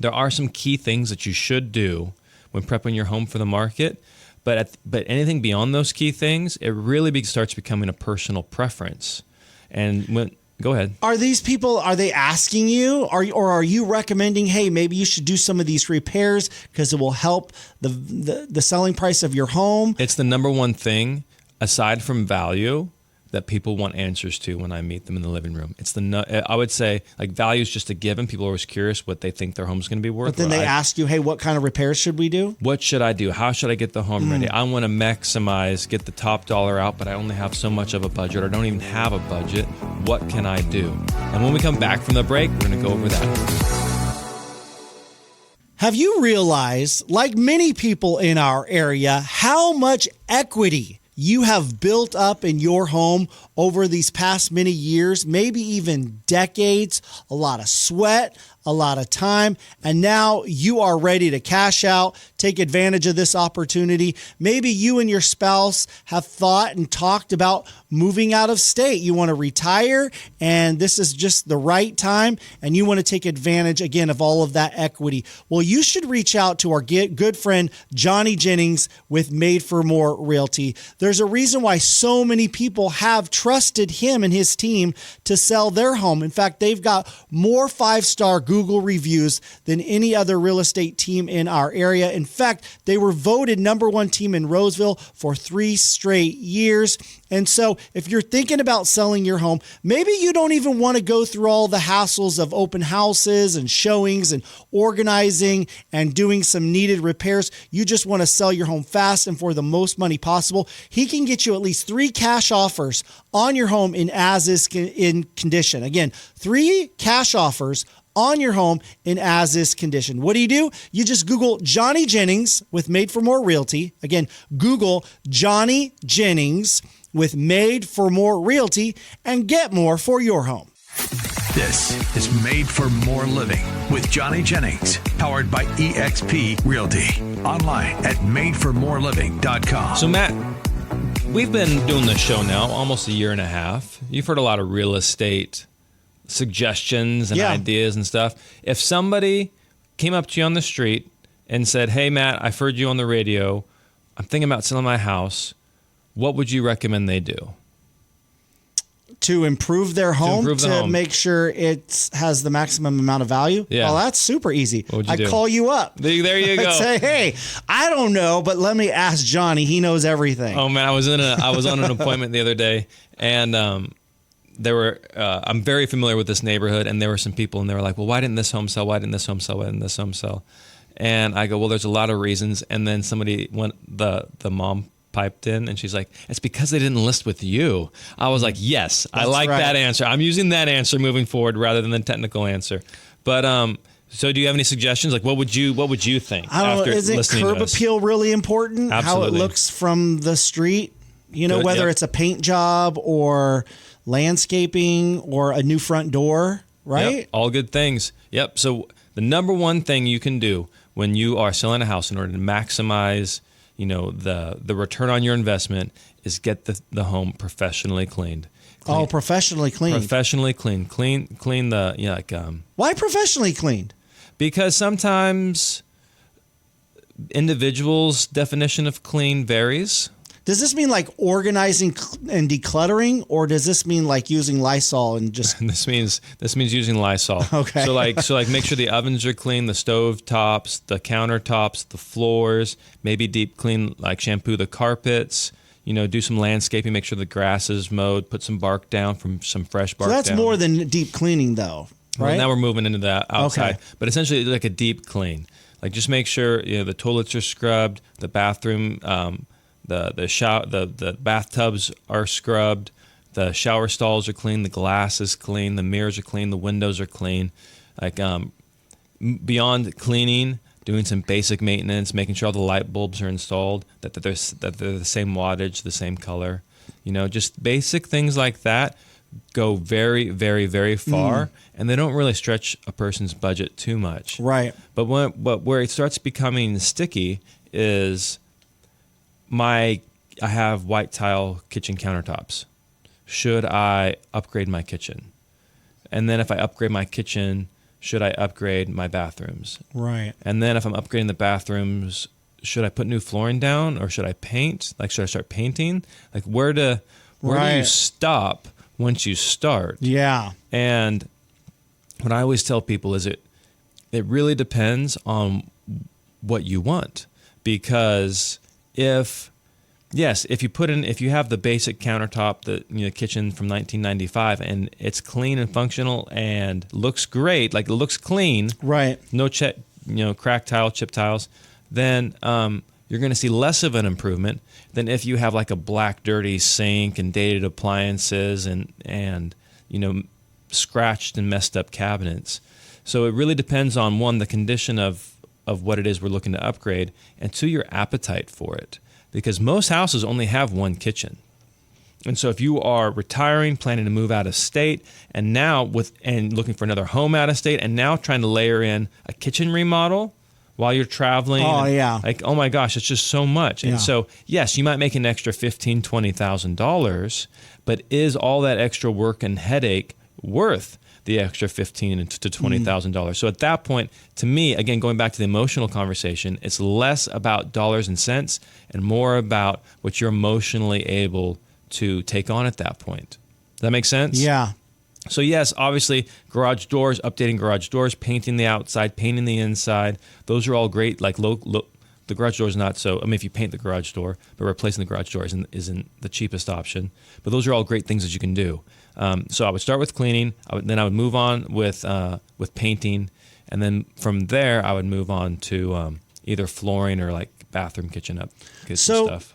Speaker 6: there are some key things that you should do when prepping your home for the market. But anything beyond those key things, it really starts becoming a personal preference. And go ahead.
Speaker 8: Are these people, are they asking you, or are you recommending, hey, maybe you should do some of these repairs because it will help the selling price of your home?
Speaker 6: It's the number one thing, aside from value, that people want answers to when I meet them in the living room. I would say, like, value is just a given. People are always curious what they think their home's going to be worth.
Speaker 8: But then they ask you, hey, what kind of repairs should we do?
Speaker 6: What should I do? How should I get the home ready? I want to maximize, get the top dollar out, but I only have so much of a budget, or don't even have a budget. What can I do? And when we come back from the break, we're going to go over that.
Speaker 8: Have you realized, like many people in our area, how much equity you have built up in your home over these past many years, maybe even decades? A lot of sweat, a lot of time, and now you are ready to cash out, take advantage of this opportunity. Maybe you and your spouse have thought and talked about moving out of state. You want to retire, and this is just the right time, and you want to take advantage, again, of all of that equity. Well, you should reach out to our good friend, Johnny Jennings with Made for More Realty. There's a reason why so many people have trusted him and his team to sell their home. In fact, they've got more 5-star Google reviews than any other real estate team in our area. In fact, they were voted #1 team in Roseville for 3 straight years. And so if you're thinking about selling your home, maybe you don't even want to go through all the hassles of open houses and showings and organizing and doing some needed repairs. You just want to sell your home fast and for the most money possible. He can get you at least 3 cash offers on your home in as-is in condition. Again, 3 cash offers on your home in as-is condition. What do? You just Google Johnny Jennings with Made for More Realty. Again, Google Johnny Jennings with Made for More Realty and get more for your home.
Speaker 1: This is Made for More Living with Johnny Jennings, powered by eXp Realty. Online at madeformoreliving.com.
Speaker 6: So, Matt, we've been doing this show now almost a year and a half. You've heard a lot of real estate suggestions and ideas and stuff. If somebody came up to you on the street and said, "Hey, Matt, I've heard you on the radio. I'm thinking about selling my house," what would you recommend they do?
Speaker 8: To improve their home, to
Speaker 6: home.
Speaker 8: make sure it has the maximum amount of value?
Speaker 6: Yeah.
Speaker 8: Well, that's super easy.
Speaker 6: I'd
Speaker 8: call you up.
Speaker 6: There you go.
Speaker 8: I'd say, "Hey, I don't know, but let me ask Johnny. He knows everything."
Speaker 6: Oh man, I was on an appointment the other day, and I'm very familiar with this neighborhood, and there were some people, and they were like, "Well, why didn't this home sell? Why didn't this home sell? Why didn't this home sell?" And I go, "Well, there's a lot of reasons." And then the mom piped in, and she's like, "It's because they didn't list with you." I was like, "Yes, I like that answer. I'm using that answer moving forward rather than the technical answer." But so do you have any suggestions? Like, what would you think after
Speaker 8: isn't
Speaker 6: listening
Speaker 8: curb
Speaker 6: to us?
Speaker 8: appeal really important?
Speaker 6: Absolutely.
Speaker 8: How it looks from the street, whether it's a paint job or landscaping or a new front door, right?
Speaker 6: Yep, all good things. Yep. So the number one thing you can do when you are selling a house in order to maximize, the return on your investment is get the home professionally cleaned.
Speaker 8: Oh, professionally cleaned.
Speaker 6: Professionally cleaned. Clean the
Speaker 8: Why professionally cleaned?
Speaker 6: Because sometimes individuals' definition of clean varies.
Speaker 8: Does this mean like organizing and decluttering, or does this mean like using Lysol and just?
Speaker 6: This means using Lysol.
Speaker 8: Okay.
Speaker 6: So make sure the ovens are clean, the stove tops, the countertops, the floors. Maybe deep clean, like shampoo the carpets. Do some landscaping. Make sure the grass is mowed. Put some bark down from some fresh bark.
Speaker 8: So that's
Speaker 6: down.
Speaker 8: more than deep cleaning, though, right?
Speaker 6: Well, now we're moving into that outside,
Speaker 8: Okay.
Speaker 6: But essentially like a deep clean. Like just make sure the toilets are scrubbed, the bathroom. The bathtubs are scrubbed, the shower stalls are clean, the glass is clean, the mirrors are clean, the windows are clean. Like beyond cleaning, doing some basic maintenance, making sure all the light bulbs are installed, that they're the same wattage, the same color. Just basic things like that go very, very, very far, and they don't really stretch a person's budget too much.
Speaker 8: Right.
Speaker 6: But where it starts becoming sticky is I have white tile kitchen countertops. Should I upgrade my kitchen? And then if I upgrade my kitchen, should I upgrade my bathrooms?
Speaker 8: Right.
Speaker 6: And then if I'm upgrading the bathrooms, should I put new flooring down or should I paint? Like, should I start painting? Like, where do you stop once you start?
Speaker 8: Yeah.
Speaker 6: And what I always tell people is it really depends on what you want, because if you have the basic countertop, the kitchen from 1995, and it's clean and functional and looks great, like it looks clean,
Speaker 8: right?
Speaker 6: No cracked tile, chip tiles, then you're going to see less of an improvement than if you have like a black, dirty sink and dated appliances and scratched and messed up cabinets. So it really depends on, one, the condition of what it is we're looking to upgrade, and two, your appetite for it. Because most houses only have one kitchen. And so if you are retiring, planning to move out of state, and now and looking for another home out of state, and now trying to layer in a kitchen remodel while you're traveling.
Speaker 8: Oh, yeah.
Speaker 6: Like, oh my gosh, it's just so much.
Speaker 8: Yeah.
Speaker 6: And so, yes, you might make an extra $15,000, $20,000, but is all that extra work and headache worth the extra $15,000 to $20,000? So at that point, to me, again, going back to the emotional conversation, it's less about dollars and cents and more about what you're emotionally able to take on at that point. Does that make sense?
Speaker 8: Yeah.
Speaker 6: So yes, obviously, garage doors, updating garage doors, painting the outside, painting the inside. Those are all great. Like the garage door is not so. I mean, if you paint the garage door, but replacing the garage door isn't the cheapest option. But those are all great things that you can do. So I would start with cleaning. Then I would move on with painting, and then from there I would move on to either flooring or like bathroom, kitchen stuff.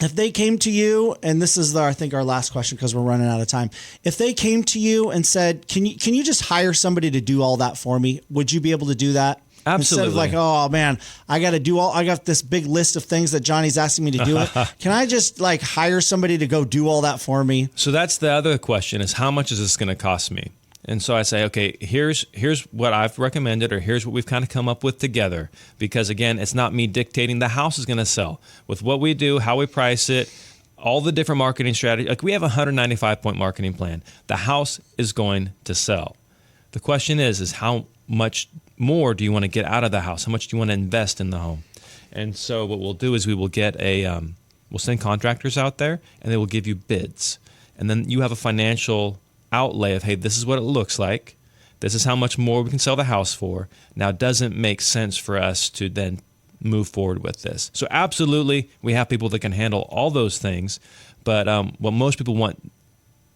Speaker 8: If they came to you, and this is I think our last question because we're running out of time. If they came to you and said, "Can you just hire somebody to do all that for me?" Would you be able to do that?
Speaker 6: Absolutely.
Speaker 8: Instead of like, oh man, I got this big list of things that Johnny's asking me to do. Can I just like hire somebody to go do all that for me?
Speaker 6: So that's the other question: is how much is this going to cost me? And so I say, okay, here's what I've recommended, or here's what we've kind of come up with together. Because again, it's not me dictating. The house is going to sell with what we do, how we price it, all the different marketing strategies. Like we have a 195-point marketing plan. The house is going to sell. The question is how much more do you want to get out of the house? How much do you want to invest in the home? And so what we'll do is we will get we'll send contractors out there, and they will give you bids. And then you have a financial outlay of, hey, this is what it looks like. This is how much more we can sell the house for. Now, it doesn't make sense for us to then move forward with this. So absolutely, we have people that can handle all those things. But what most people want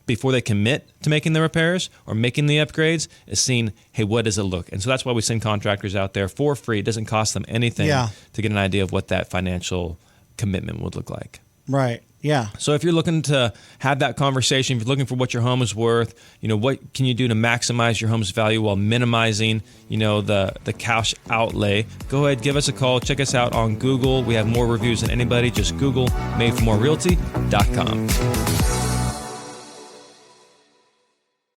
Speaker 6: before they commit to making the repairs or making the upgrades is seeing, hey, what does it look? And so that's why we send contractors out there for free. It doesn't cost them anything to get an idea of what that financial commitment would look like.
Speaker 8: Right. Yeah.
Speaker 6: So if you're looking to have that conversation, if you're looking for what your home is worth, what can you do to maximize your home's value while minimizing, the cash outlay, go ahead, give us a call. Check us out on Google. We have more reviews than anybody. Just Google madeformorerealty.com.